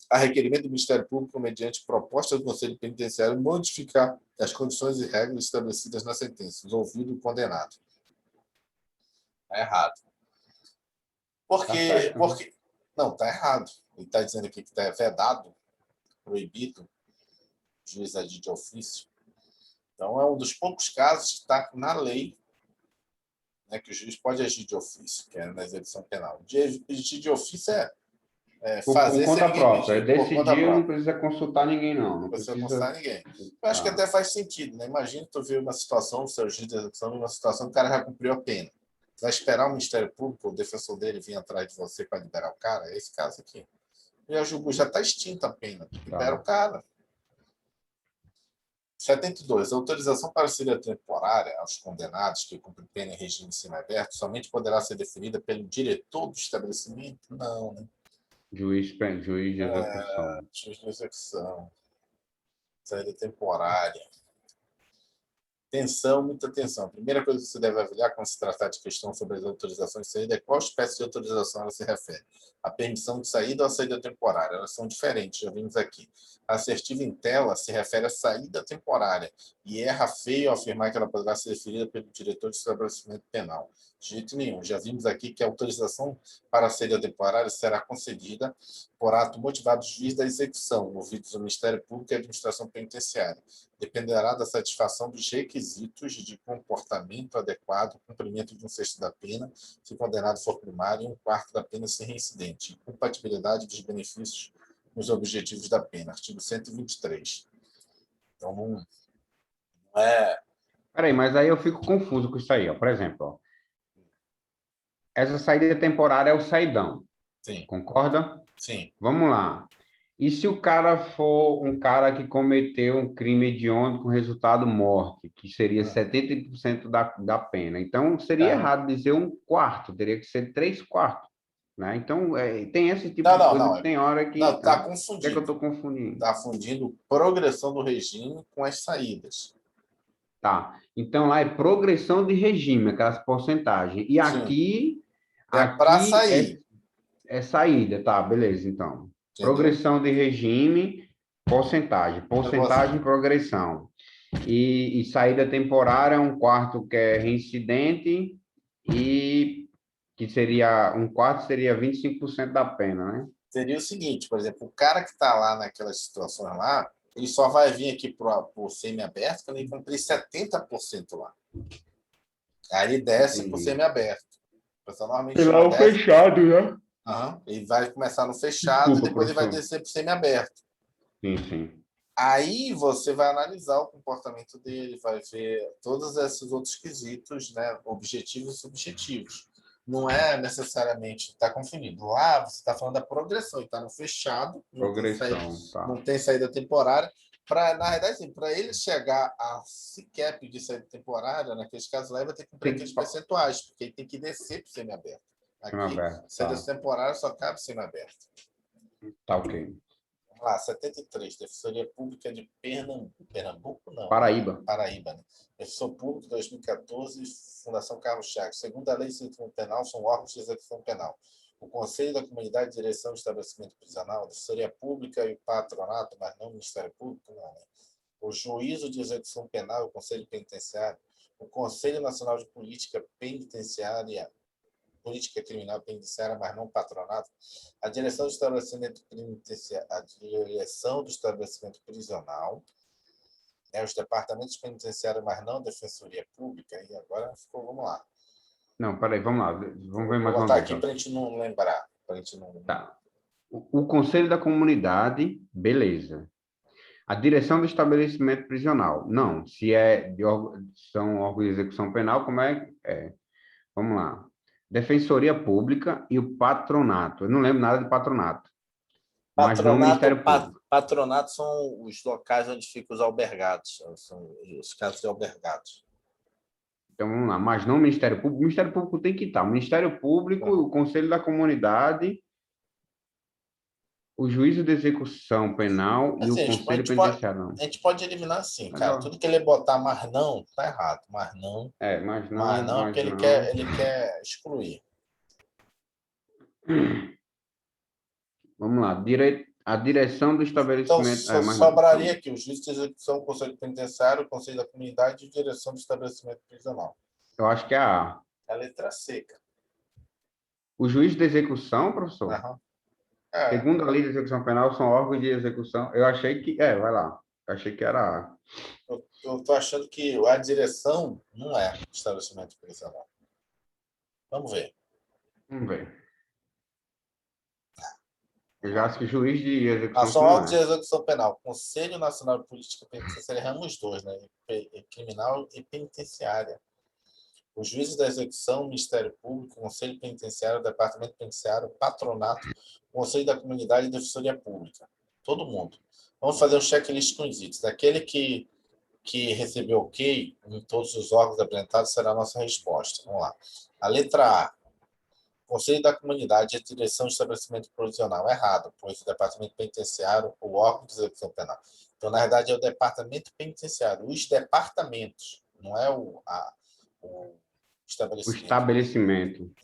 a requerimento do Ministério Público, mediante proposta do Conselho Penitenciário, modificar as condições e regras estabelecidas na sentença, ouvido o condenado. Está errado. Por Tá quê? certo, né? Porque... Não, está errado. Ele está dizendo aqui que está vedado, proibido, o juiz agir de ofício. Então, é um dos poucos casos que está na lei, né, que o juiz pode agir de ofício, que é na execução penal. Agir de ofício é Por fazer sem conta ninguém própria. pedir, por conta Decidiu, não própria. precisa consultar ninguém, não. Não Não precisa precisa. constar ninguém. Eu acho que Tá, até faz sentido, né? Imagina tu ver uma situação, o seu juiz de execução, uma situação, o cara já cumpriu a pena. Vai esperar o Ministério Público, o defensor dele, vir atrás de você para liberar o cara? É esse caso aqui. Já julgou, já está extinta a pena. Libera tá. o cara. 72. A autorização para auxílio temporária aos condenados que cumprem pena em regime semiaberto somente poderá ser definida pelo diretor do estabelecimento? Não, né? Juiz de execução. Juiz de execução. Saída temporária. Atenção, muita atenção. A primeira coisa que você deve avaliar quando se tratar de questão sobre as autorizações de saída é qual espécie de autorização ela se refere. A permissão de saída ou a saída temporária? Elas são diferentes, já vimos aqui. A assertiva em tela se refere à saída temporária e erra feio ao afirmar que ela poderá ser deferida pelo diretor de estabelecimento penal. De jeito nenhum. Já vimos aqui que a autorização para a saída temporária será concedida por ato motivado do juiz da execução, ouvidos do Ministério Público e Administração Penitenciária. Dependerá da satisfação dos requisitos de comportamento adequado, cumprimento de um sexto da pena, se o condenado for primário, e um quarto da pena se reincidente, e compatibilidade dos benefícios com os objetivos da pena. Artigo 123. Então, não é... Peraí, mas aí eu fico confuso com isso aí, ó. Por exemplo, ó, essa saída temporária é o saidão, Sim, concorda? sim. Vamos lá. E se o cara for um cara que cometeu um crime hediondo com resultado morte, que seria 70% da pena? Então, seria Tá. errado dizer um quarto, teria que ser três quartos, né? Então, tem esse tipo Não, de não, coisa não. que tem hora que... Não, está Hã? O que é que eu confundindo. estou confundindo? Está fundindo progressão do regime com as saídas. Tá. Então, lá é progressão de regime, aquelas porcentagens. E Sim. aqui, É para aqui sair, é saída, tá? Beleza, então. entendeu? Progressão de regime, porcentagem. Porcentagem, progressão. E saída temporária, um quarto que é reincidente e que seria, um quarto seria 25% da pena, né? Seria o seguinte, por exemplo, o cara que está lá naquelas situações lá, ele só vai vir aqui para o semi-aberto quando ele cumprir 70% lá. Aí ele desce para o Entendi. semi-aberto. O pessoal normalmente E lá chama o desce. fechado, né? Ele vai começar no fechado e Desculpa, depois ele vai professor. descer para o semi-aberto. Sim, sim. Aí você vai analisar o comportamento dele, vai ver todos esses outros quesitos, né, objetivos e subjetivos. Não é necessariamente, está confundindo. Lá você está falando da progressão, está no fechado, Progressão, tá. não tem saída temporária. Na verdade, assim, para ele chegar a sequer pedir saída temporária, naqueles casos lá, ele vai ter que cumprir Tem que... aqueles percentuais, porque ele tem que descer para o semiaberto. Aqui, Aberto, saída tá. temporária só cabe semiaberto. Tá ok. Vamos lá, 73, Defensoria Pública de Pernambuco. Pernambuco, não, Paraíba. Paraíba, né? Defensor Público 2014, Fundação Carlos Chagas. Segundo a Lei de Execução Penal, são órgãos de execução penal. O Conselho da Comunidade de Direção do Estabelecimento Prisional, a Defensoria Pública e o Patronato, mas não o Ministério Público, não, né? O Juízo de Execução Penal, o Conselho Penitenciário, o Conselho Nacional de Política Penitenciária, Política Criminal Penitenciária, mas não patronato, a direção do estabelecimento penitenciário, a direção do estabelecimento prisional, os departamentos penitenciários, mas não Defensoria Pública, e agora ficou, vamos lá. Não, peraí, vamos lá. Vamos ver Vou mais uma botar vez, aqui ó. para a gente não lembrar, para a gente não... Tá. O Conselho da Comunidade, beleza. A direção do estabelecimento prisional, não. Se é são órgãos de execução penal, como é? Vamos lá. Defensoria Pública e o patronato. Eu não lembro nada de patronato. mas não o Ministério Público. Patronato são os locais onde ficam os albergados, são os casos de albergados. Então, vamos lá, mas não o Ministério Público. O Ministério Público tem que estar. O Ministério Público, o Conselho da Comunidade, o Juízo de Execução Penal e Assim, o Conselho Penitenciário. Não. A gente pode eliminar assim, Mas, cara. ó, Tudo que ele botar mas não, tá errado. Mas não, porque não. ele quer excluir. Vamos lá, a direção do Então, estabelecimento... mas não. sobraria aqui o juiz de execução, o conselho penitenciário, o conselho da comunidade e direção do estabelecimento prisional. Eu acho que é a... É a letra C, cara. O juiz de execução, professor, Aham. É, segundo a lei de execução penal, são órgãos de execução. Eu achei que... vai lá. Eu achei que era a... eu tô achando que a direção não é estabelecimento prisional. Vamos ver. Vamos ver. Eu já acho que juiz de execução São não órgãos de é. execução penal. Conselho Nacional de Política Penitenciária, ramos 2, né? Criminal e penitenciária. Os juízes da execução, Ministério Público, Conselho Penitenciário, Departamento Penitenciário, Patronato, Conselho da Comunidade e Defensoria Pública. Todo mundo. Vamos fazer um checklist com os itens. Aquele que recebeu ok em todos os órgãos apresentados será a nossa resposta. Vamos lá. A letra A. Conselho da Comunidade e Direção de Estabelecimento Provisional. Errado, pois o Departamento Penitenciário, o órgão de execução penal. Então, na verdade, é o Departamento Penitenciário. Os departamentos, não é o O estabelecimento. estabelecimento.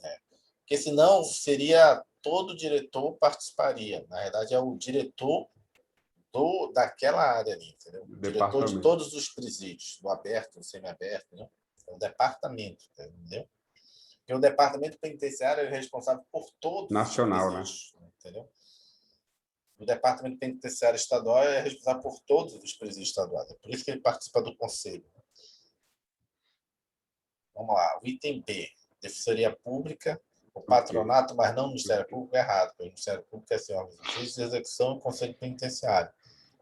Porque senão seria todo diretor participaria. Na verdade, é o diretor daquela área ali, entendeu? O diretor de todos os presídios, do aberto, do semiaberto, né? É o departamento, entendeu? Porque o departamento penitenciário é responsável por todos nacional, os presídios, né? Entendeu? O departamento penitenciário estadual é responsável por todos os presídios estaduais. É por isso que ele participa do conselho. Vamos lá, o item B, Defensoria Pública, o patronato, mas não o Ministério Público, é errado, porque o Ministério Público é assim, ó, juiz de execução e conselho penitenciário.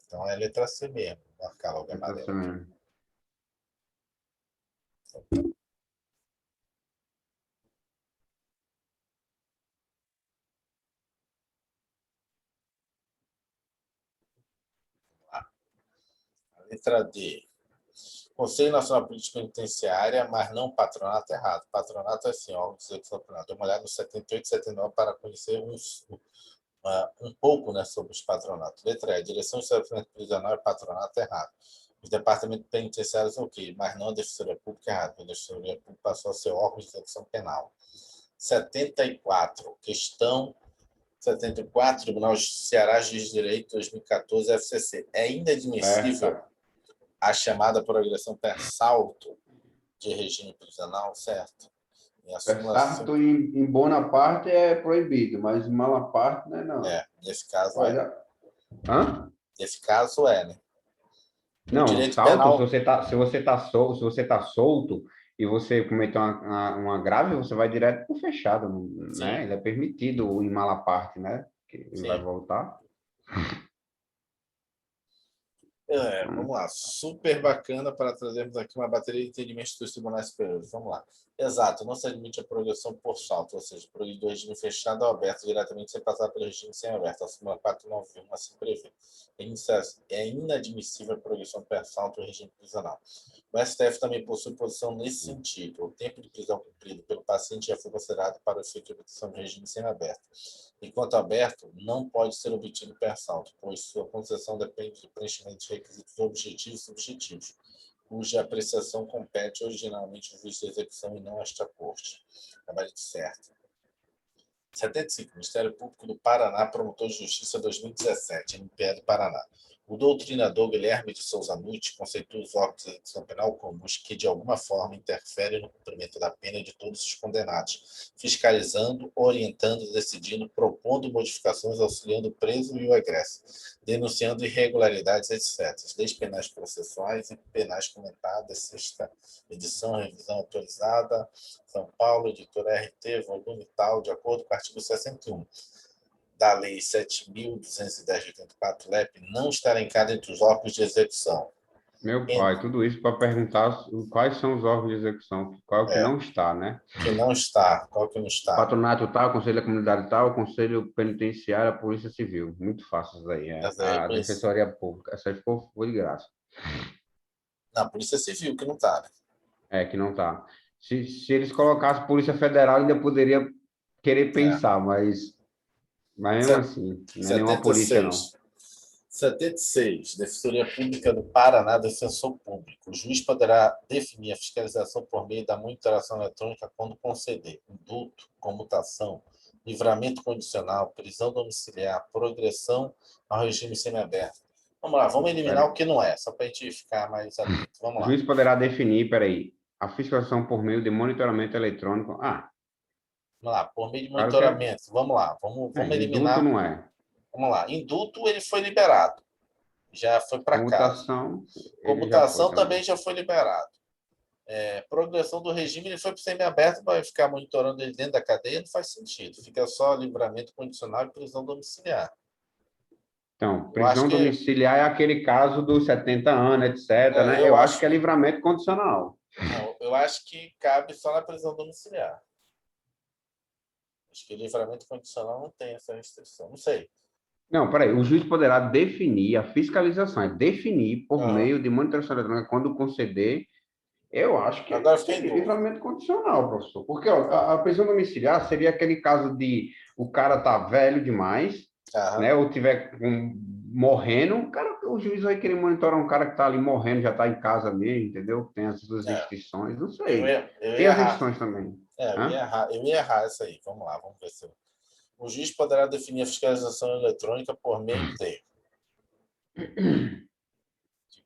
Então é letra C mesmo, marcar logo amarelo. A letra D. Conselho Nacional de Política Penitenciária, mas não patronato, errado. Patronato é assim, ó, dizer que foi patronato. Dê uma olhada no 78 e 79 para conhecer um pouco, né, sobre os patronatos. Letra E. Direção de Estabelecimento Prisional e patronato, errado. Os departamentos penitenciários, ok, mas não a Defensoria Pública, errado. A Defensoria Pública passou a ser órgão de execução penal. 74. Questão 74, Tribunal de Ceará, Juiz de Direito, 2014, FCC. É inadmissível a chamada por agressão per salto de regime prisional, certo? Per salto em Bonaparte é proibido, mas em Malaparte não é não. Nesse caso Hã? Nesse caso né? Não, direito salto, penal... se você tá solto e você cometeu uma grave, você vai direto pro fechado, né? Ele é permitido em Malaparte, né? Que ele vai voltar. Vamos lá, super bacana para trazermos aqui uma bateria de entendimentos dos tribunais superiores. Vamos lá. Exato, não se admite a progressão por salto, ou seja, progredir do regime fechado ao aberto diretamente sem passar pelo regime semiaberto. A súmula 491 assim prevê. É inadmissível a progressão per salto do regime prisional. O STF também possui posição nesse sentido. O tempo de prisão cumprido pelo paciente já foi considerado para o efeito de obtenção de regime semiaberto. Enquanto aberto, não pode ser obtido per salto, pois sua concessão depende do preenchimento de requisitos objetivos e subjetivos, cuja apreciação compete originalmente ao juiz de execução e não esta corte. Trabalho certo. 75. Ministério Público do Paraná, Promotor de Justiça 2017, MPE do Paraná. O doutrinador Guilherme de Souza Nutti conceitua os órgãos de execução penal como os que, de alguma forma, interferem no cumprimento da pena de todos os condenados, fiscalizando, orientando, decidindo, propondo modificações, auxiliando o preso e o egresso, denunciando irregularidades, etc. Leis penais processuais e penais comentadas, sexta edição, revisão autorizada, São Paulo, editora RT, volume tal, de acordo com o artigo 61 da Lei 7.210 de 84, LEP, não estará em cada entre os órgãos de execução. Meu Quem, pai, tudo isso para perguntar quais são os órgãos de execução, qual é o que é, não está, né? que não está, qual que não está? Patronato tal, Conselho da Comunidade tal, Conselho Penitenciário, a Polícia Civil. Muito fácil isso aí, é. Mas é A por isso. Defensoria Pública. Essa aí foi de graça. Na Polícia Civil que não está, né? É, que não tá. Se eles colocassem Polícia Federal, ainda poderia querer É. pensar, mas mesmo assim, não é nenhuma polícia, não. 76. 76. Defensoria Pública do Paraná, Defensor Público. O juiz poderá definir a fiscalização por meio da monitoração eletrônica quando conceder indulto, comutação, livramento condicional, prisão domiciliar, progressão ao regime semiaberto. Vamos lá, vamos eliminar Pera- o que não é, só para a gente ficar mais atento. Vamos O lá. juiz poderá definir, peraí, a fiscalização por meio de monitoramento eletrônico. Vamos lá, por meio de Claro que monitoramento. Vamos lá, vamos indulto eliminar. não é. Vamos lá. Indulto, ele foi liberado. Já foi para casa. Comutação, ele já foi Comutação também. também já foi liberado. Progressão do regime, ele foi para o semiaberto, vai ficar monitorando ele dentro da cadeia, não faz sentido. Fica só livramento condicional e prisão domiciliar. Então, Eu acho prisão que, domiciliar é aquele caso dos 70 anos, etc, né? eu Eu acho acho que é que, livramento condicional. não, eu acho que cabe só na prisão domiciliar. Acho que livramento condicional não tem essa restrição. Não sei. Não, peraí, o juiz poderá definir a fiscalização, é definir por Uhum. meio de monitoração eletrônica quando conceder. Eu acho que Agora eu fiquei em seria dúvida. livramento condicional, professor. Porque ó, a prisão domiciliar seria aquele caso de o cara tá velho demais, Aham. né? Ou tiver morrendo, o juiz vai querer monitorar um cara que tá ali morrendo, já tá em casa mesmo, entendeu? Tem as suas É. restrições, não Eu sei. ia, eu Tem ia as errar. restrições também. Eu ia Hã? errar. Eu ia errar essa aí. Vamos lá, vamos ver se eu... O juiz poderá definir a fiscalização eletrônica por meio de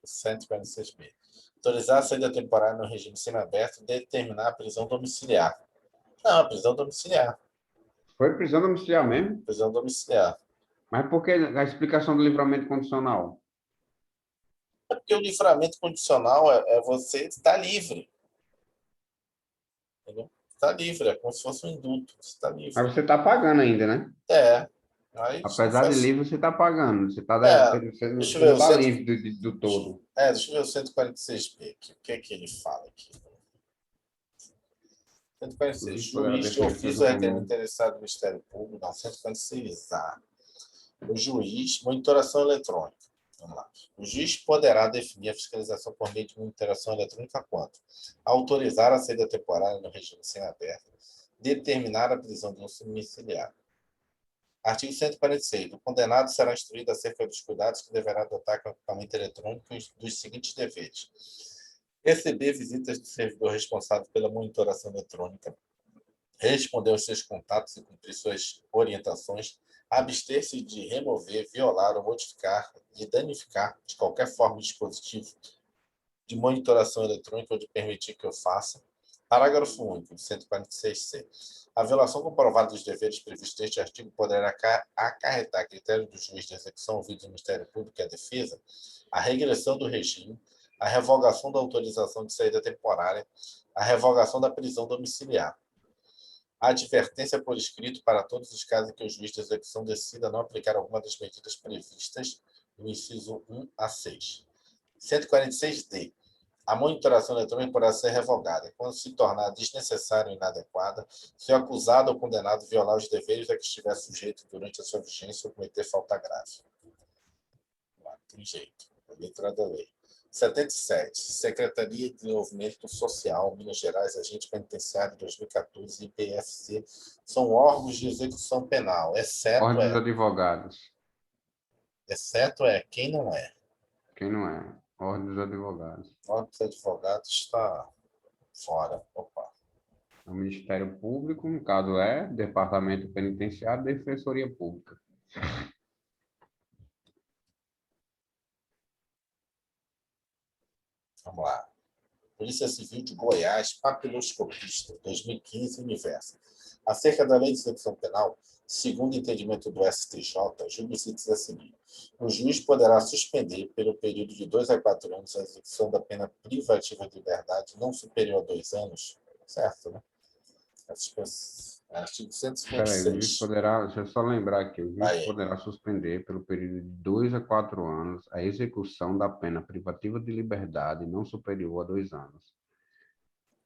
146b. Autorizar a saída temporária no regime semiaberto e determinar a prisão domiciliar. Não, a prisão domiciliar. Foi prisão domiciliar mesmo? Prisão domiciliar. Mas por que a explicação do livramento condicional? É porque o livramento condicional é você estar livre. Entendeu? Está livre, é como se fosse um indulto. Você está livre. Mas você está pagando ainda, né? É. Aí isso não Apesar de faz. livre, você está pagando. É. Deixa eu Você ver não o está centro. livre do todo. Deixa eu ver o 146b aqui. O que é que ele fala aqui? O 146. juiz poderá Juiz de definir a ofício fiscalização a por requerimento meio. interessado do Ministério Público. Não, 146A. O juiz, monitoração eletrônica. Vamos lá. O juiz poderá definir a fiscalização por meio de monitoração eletrônica quando autorizar a saída temporária no regime semiaberto, determinar a prisão domiciliar. Artigo 146. O condenado será instruído acerca dos cuidados que deverá adotar com o equipamento eletrônico e dos seguintes deveres: receber visitas do servidor responsável pela monitoração eletrônica, responder aos seus contatos e cumprir suas orientações, abster-se de remover, violar ou modificar e danificar de qualquer forma o dispositivo de monitoração eletrônica ou de permitir que eu faça. Parágrafo único, 146c. A violação comprovada dos deveres previstos neste artigo poderá acarretar a critério do juiz de execução ouvido do Ministério Público e a defesa a regressão do regime, a revogação da autorização de saída temporária, a revogação da prisão domiciliar. A advertência por escrito para todos os casos em que o juiz de execução decida não aplicar alguma das medidas previstas no inciso 1 a 6. 146d. A monitoração eletrônica poderá ser revogada quando se tornar desnecessária ou inadequada se o acusado ou condenado violar os deveres a que estiver sujeito durante a sua vigência ou cometer falta grave. Não tem jeito. A letra da lei. 77. Secretaria de Desenvolvimento Social, Minas Gerais, Agente Penitenciário 2014 e IPFC são órgãos de execução penal, Ordem dos advogados. exceto quem não é. Quem não é? Ordem dos advogados. O órgão dos advogados está fora. Opa. O Ministério Público, no caso Departamento Penitenciário e Defensoria Pública. Vamos lá. Polícia Civil de Goiás, papiloscopista, 2015, Universo. Acerca da lei de execução penal, segundo o entendimento do STJ, Júlio diz a seguir: o juiz poderá suspender, pelo período de 2 a 4 anos, a execução da pena privativa de liberdade não superior a 2 anos, certo, né? Artigo Peraí, o juiz 156. poderá, deixa eu só lembrar aqui, o juiz Aí. poderá suspender pelo período de 2 a 4 anos a execução da pena privativa de liberdade não superior a 2 anos.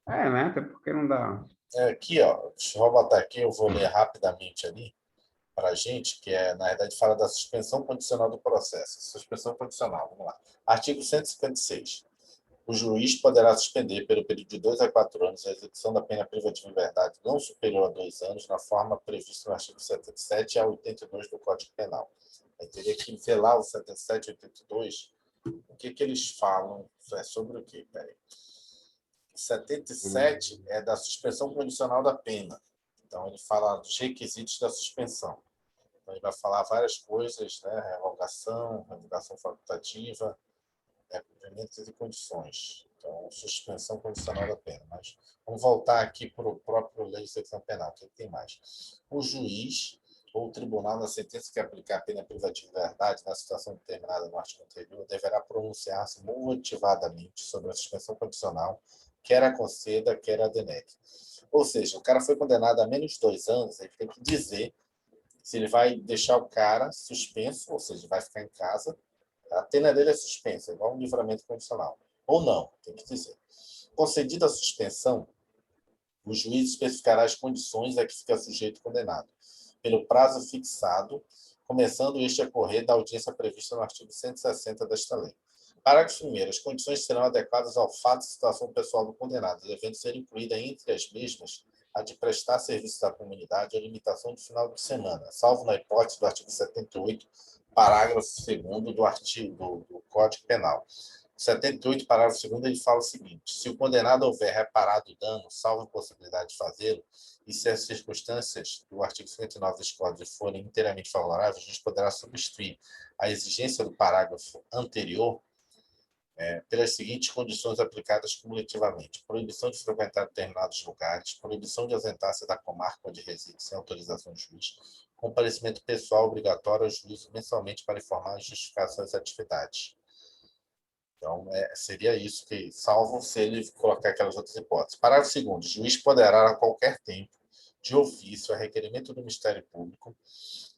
É, né? Até porque não dá. Aqui, ó, deixa eu botar aqui, eu vou ler rapidamente ali para a gente, que na verdade, fala da suspensão condicional do processo. Suspensão condicional, vamos lá. Artigo 156. O juiz poderá suspender, pelo período de 2 a 4 anos, a execução da pena privativa de liberdade não superior a 2 anos, na forma prevista no artigo 77 a 82 do Código Penal. Aí teria que ver lá o 77 e 82, o que eles falam sobre o quê? Peraí. 77 é da suspensão condicional da pena. Então, ele fala dos requisitos da suspensão. Então, ele vai falar várias coisas, né? Revogação facultativa, cumprimentos e condições. Então, suspensão condicional da pena. Mas vamos voltar aqui para o próprio lei de execução penal. O que tem mais? O juiz ou o tribunal, na sentença que aplicar a pena privativa de liberdade na situação determinada no artigo anterior, deverá pronunciar-se motivadamente sobre a suspensão condicional, quer a conceda, quer a denegue. Ou seja, o cara foi condenado a menos de 2 anos, ele tem que dizer se ele vai deixar o cara suspenso, ou seja, vai ficar em casa. A pena dele é suspensa, igual um livramento condicional. Ou não, tem que dizer. Concedida a suspensão, o juiz especificará as condições a que fica sujeito o condenado, pelo prazo fixado, começando este a correr da audiência prevista no artigo 160 desta lei. Parágrafo 1º. As condições serão adequadas ao fato e situação pessoal do condenado, devendo ser incluída entre as mesmas a de prestar serviço à comunidade ou limitação de final de semana, salvo na hipótese do artigo 78, parágrafo 2º do Código Penal. 78, parágrafo 2º, ele fala o seguinte: se o condenado houver reparado o dano, salvo possibilidade de fazê-lo, e se as circunstâncias do artigo 59 deste Código forem inteiramente favoráveis, a gente poderá substituir a exigência do parágrafo anterior pelas seguintes condições aplicadas cumulativamente: proibição de frequentar determinados lugares, proibição de ausentar-se da comarca onde reside sem autorização do juiz, comparecimento pessoal obrigatório ao juízo mensalmente para informar e justificar suas atividades. Então, seria isso, que salvo se ele colocar aquelas outras hipóteses. Parágrafo 2º. O juiz poderá, a qualquer tempo, de ofício, a requerimento do Ministério Público,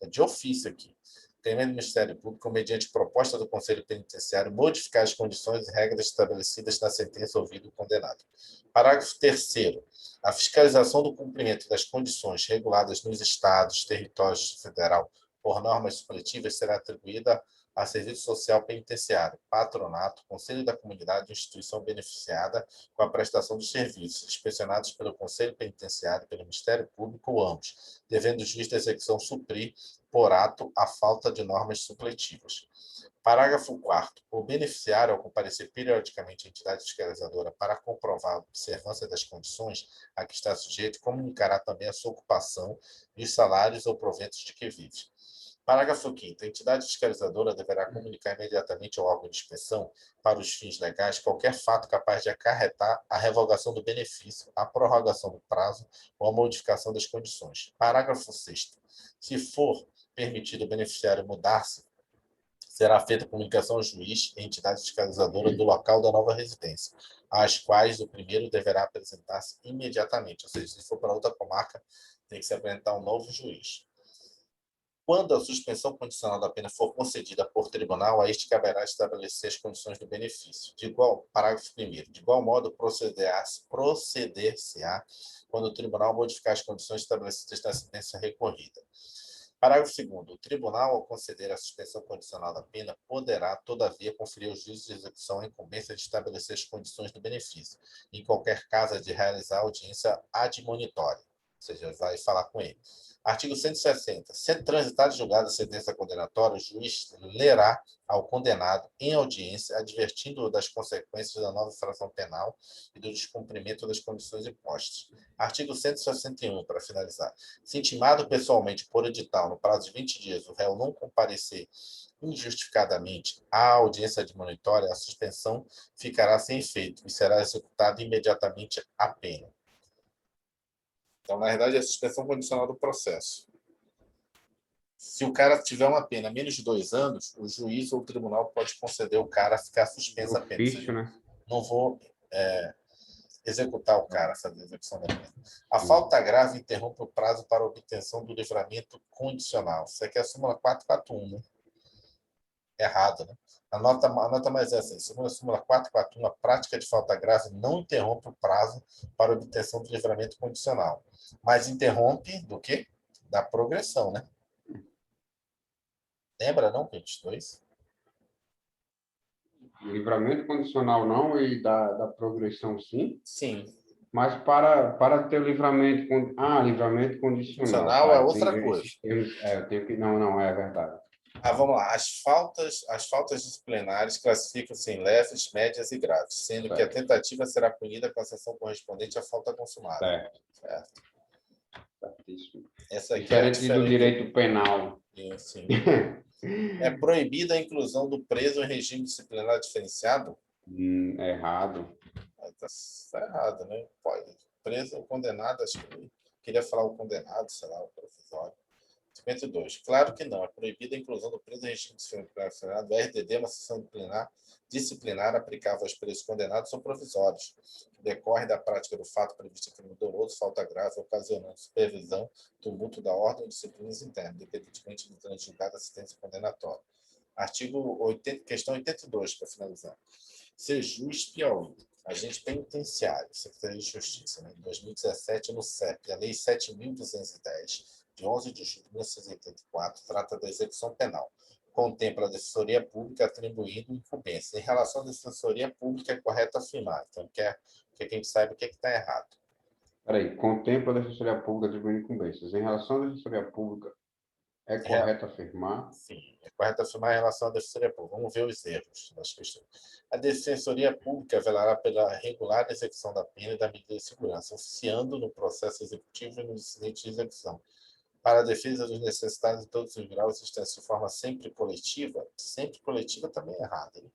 de ofício aqui, requerimento do Ministério Público, mediante proposta do Conselho Penitenciário, modificar as condições e regras estabelecidas na sentença ouvido o condenado. Parágrafo 3º. A fiscalização do cumprimento das condições reguladas nos estados, territórios federal por normas supletivas será atribuída a Serviço Social Penitenciário, Patronato, Conselho da Comunidade e Instituição beneficiada com a prestação dos serviços, inspecionados pelo Conselho Penitenciário e pelo Ministério Público ou ambos, devendo o juiz da execução suprir, por ato, a falta de normas supletivas. Parágrafo 4º. O beneficiário, ao comparecer periodicamente à entidade fiscalizadora para comprovar a observância das condições a que está sujeito, comunicará também a sua ocupação e os salários ou proventos de que vive. Parágrafo 5º. A entidade fiscalizadora deverá comunicar imediatamente ao órgão de inspeção, para os fins legais, qualquer fato capaz de acarretar a revogação do benefício, a prorrogação do prazo ou a modificação das condições. Parágrafo 6º. Se for permitido ao beneficiário mudar-se, será feita comunicação ao juiz e entidade fiscalizadora do local da nova residência, às quais o primeiro deverá apresentar-se imediatamente. Ou seja, se for para outra comarca, tem que se apresentar um novo juiz. Quando a suspensão condicional da pena for concedida por tribunal, a este caberá estabelecer as condições do benefício. Parágrafo 1º. De igual modo, proceder-se-á quando o tribunal modificar as condições estabelecidas na sentença recorrida. Parágrafo 2º. O tribunal, ao conceder a suspensão condicional da pena, poderá, todavia, conferir ao juiz de execução a incumbência de estabelecer as condições do benefício, em qualquer caso, de realizar audiência admonitória, ou seja, vai falar com ele. Artigo 160. Sendo transitada e julgada a sentença condenatória, o juiz lerá ao condenado, em audiência, advertindo-o das consequências da nova infração penal e do descumprimento das condições impostas. Artigo 161, para finalizar. Se intimado pessoalmente por edital, no prazo de 20 dias, o réu não comparecer injustificadamente à audiência admonitória, a suspensão ficará sem efeito e será executada imediatamente a pena. Então, na verdade, é a suspensão condicional do processo. Se o cara tiver uma pena menos de 2 anos, o juiz ou o tribunal pode conceder o cara a ficar suspenso a pena. Ofício, né? Não vou executar o cara, fazer a execução da pena. A falta grave interrompe o prazo para obtenção do livramento condicional. Isso aqui é a súmula 441, né? Errado, né? Anota mais essa aí. Segundo a súmula 441, a prática de falta grave não interrompe o prazo para obtenção do livramento condicional, mas interrompe do quê? Da progressão, né? Lembra, não, 22? Livramento condicional não, e da progressão sim. Sim. Mas para ter o livramento... livramento condicional, Condicional tá? é outra coisa. Esses termos, eu tenho que... Não, é verdade. Vamos lá. As faltas disciplinares classificam-se em leves, médias e graves, sendo Certo. que a tentativa será punida com a sanção correspondente à falta consumada. Certo. Certíssimo. Essa aqui Diferente do direito penal. Sim. É proibida a inclusão do preso em regime disciplinar diferenciado? Errado. Tá errado, né? Pode. Preso ou condenado, acho que eu queria falar o condenado, sei lá, o provisório. 52. Claro que não. É proibida a inclusão do preso em regime disciplinar. O RDD é uma sanção disciplinar aplicável aos presos condenados ou provisórios, que decorre da prática do fato previsto em crime doloso, falta grave, ocasionando supervisão, tumulto da ordem ou disciplinas internas, independentemente do trânsito julgado, assistência condenatória. Artigo 80, questão 82, para finalizar. Ser juiz Piauí, agente penitenciário, Secretaria de Justiça, né? Em 2017, no CEP, a Lei 7.210, de 11 de julho de 1984, trata da execução penal. Contempla a Defensoria Pública atribuindo incumbência. Em relação à Defensoria Pública, é correto afirmar. Então, quer que a gente saiba o que está errado. Peraí, contempla a Defensoria Pública atribuindo incumbências. Em relação à Defensoria Pública, é correto afirmar? Sim, é correto afirmar em relação à Defensoria Pública. Vamos ver os erros das questões. A Defensoria Pública velará pela regular execução da pena e da medida de segurança, oficiando no processo executivo e no incidente de execução, para a defesa dos necessitados em todos os graus, extensos de forma sempre coletiva também é errado. Né?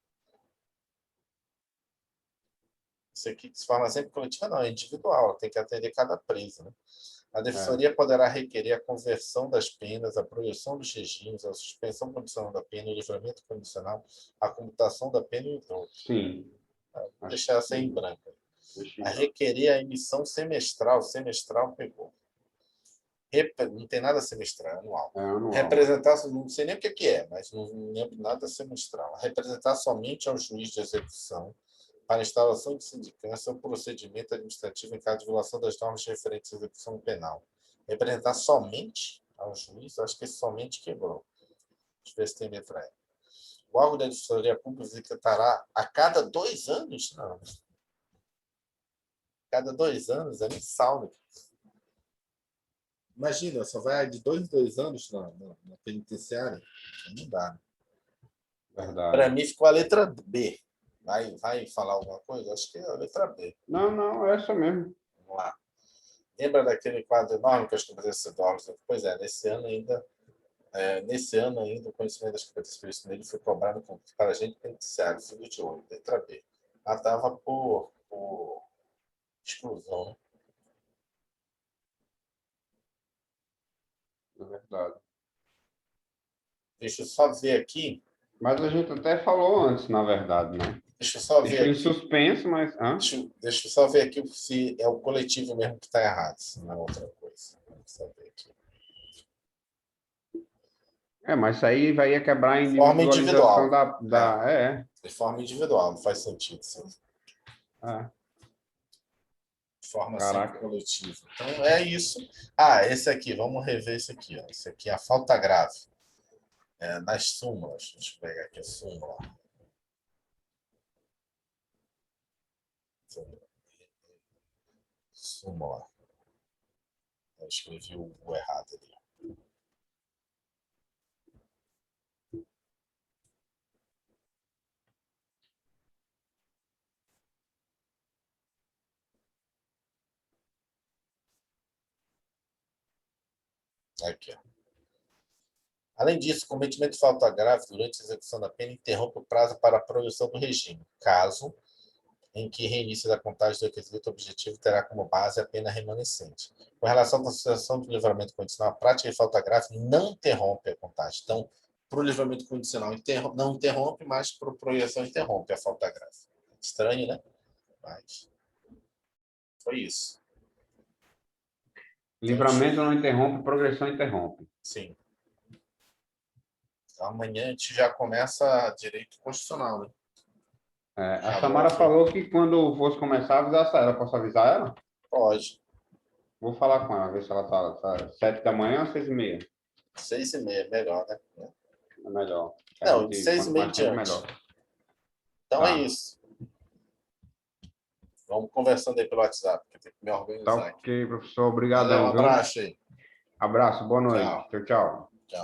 Isso aqui, de forma sempre coletiva, não, é individual, tem que atender cada preso. Né? A Defensoria poderá requerer a conversão das penas, a proibição dos regimes, a suspensão condicional da pena, o livramento condicional, a comutação da pena e outros. Sim. Vou deixar essa em branco. A requerer a emissão semestral pegou. Não tem nada semestral, é anual. Representar, não sei nem o que é, mas não lembro nada semestral. Representar somente ao juiz de execução para instalação de sindicância ou procedimento administrativo em caso de violação das normas referentes à execução penal. Representar somente ao juiz, acho que esse somente quebrou. Deixa eu ver se tem letra aí. O órgão da Defensoria Pública executará a cada 2 anos? Não. Cada 2 anos é mensal, né? Imagina, só vai de 2 em 2 anos na penitenciária. Não dá. Para mim ficou a letra B. Vai falar alguma coisa? Acho que é a letra B. Não, é essa mesmo. Vamos lá. Lembra daquele quadro enorme que as competências dólares? Pois é, nesse ano ainda, o conhecimento das competências previstas nele foi cobrado para agente penitenciário, filho de ouro, letra B. Ela estava por exclusão, né? É verdade. Deixa eu só ver aqui. Mas a gente até falou antes, na verdade, né? Deixa eu só ver aqui. Em suspenso, mas... Deixa eu só ver aqui se é o coletivo mesmo que está errado, se não é outra coisa. Vamos saber aqui. Mas isso aí vai quebrar a Forma individualização individual. De forma individual, não faz sentido. De forma sempre coletiva. Então, é isso. Esse aqui, vamos rever esse aqui. Ó. Esse aqui é a falta grave. Nas súmulas. Deixa eu pegar aqui a súmula. Súmula. Eu escrevi o errado ali. Aqui, ó. Além disso, o cometimento de falta grave durante a execução da pena interrompe o prazo para a progressão do regime, caso em que reinício da contagem do requisito objetivo terá como base a pena remanescente. Com relação à consideração do livramento condicional, a prática de falta grave não interrompe a contagem. Então, para o livramento condicional não interrompe, mas para a progressão interrompe a falta grave. Estranho, né? Mas Foi isso. Livramento não interrompe, progressão interrompe. Sim. Então, amanhã a gente já começa direito constitucional, né? A Samara falou que quando fosse começar, avisasse ela. Posso avisar ela? Pode. Vou falar com ela, ver se ela tá 7 da manhã ou 6h30. 6h30, melhor, né? É melhor. Não, de Quanto 6h30 em mais tempo, diante. melhor. Então é Tá. isso. Vamos conversando aí pelo WhatsApp, que eu tenho que me Tá organizar aqui. ok, professor. Valeu, um Obrigadão, viu? abraço aí. Abraço, boa noite. Tchau. Tchau, tchau. Tchau.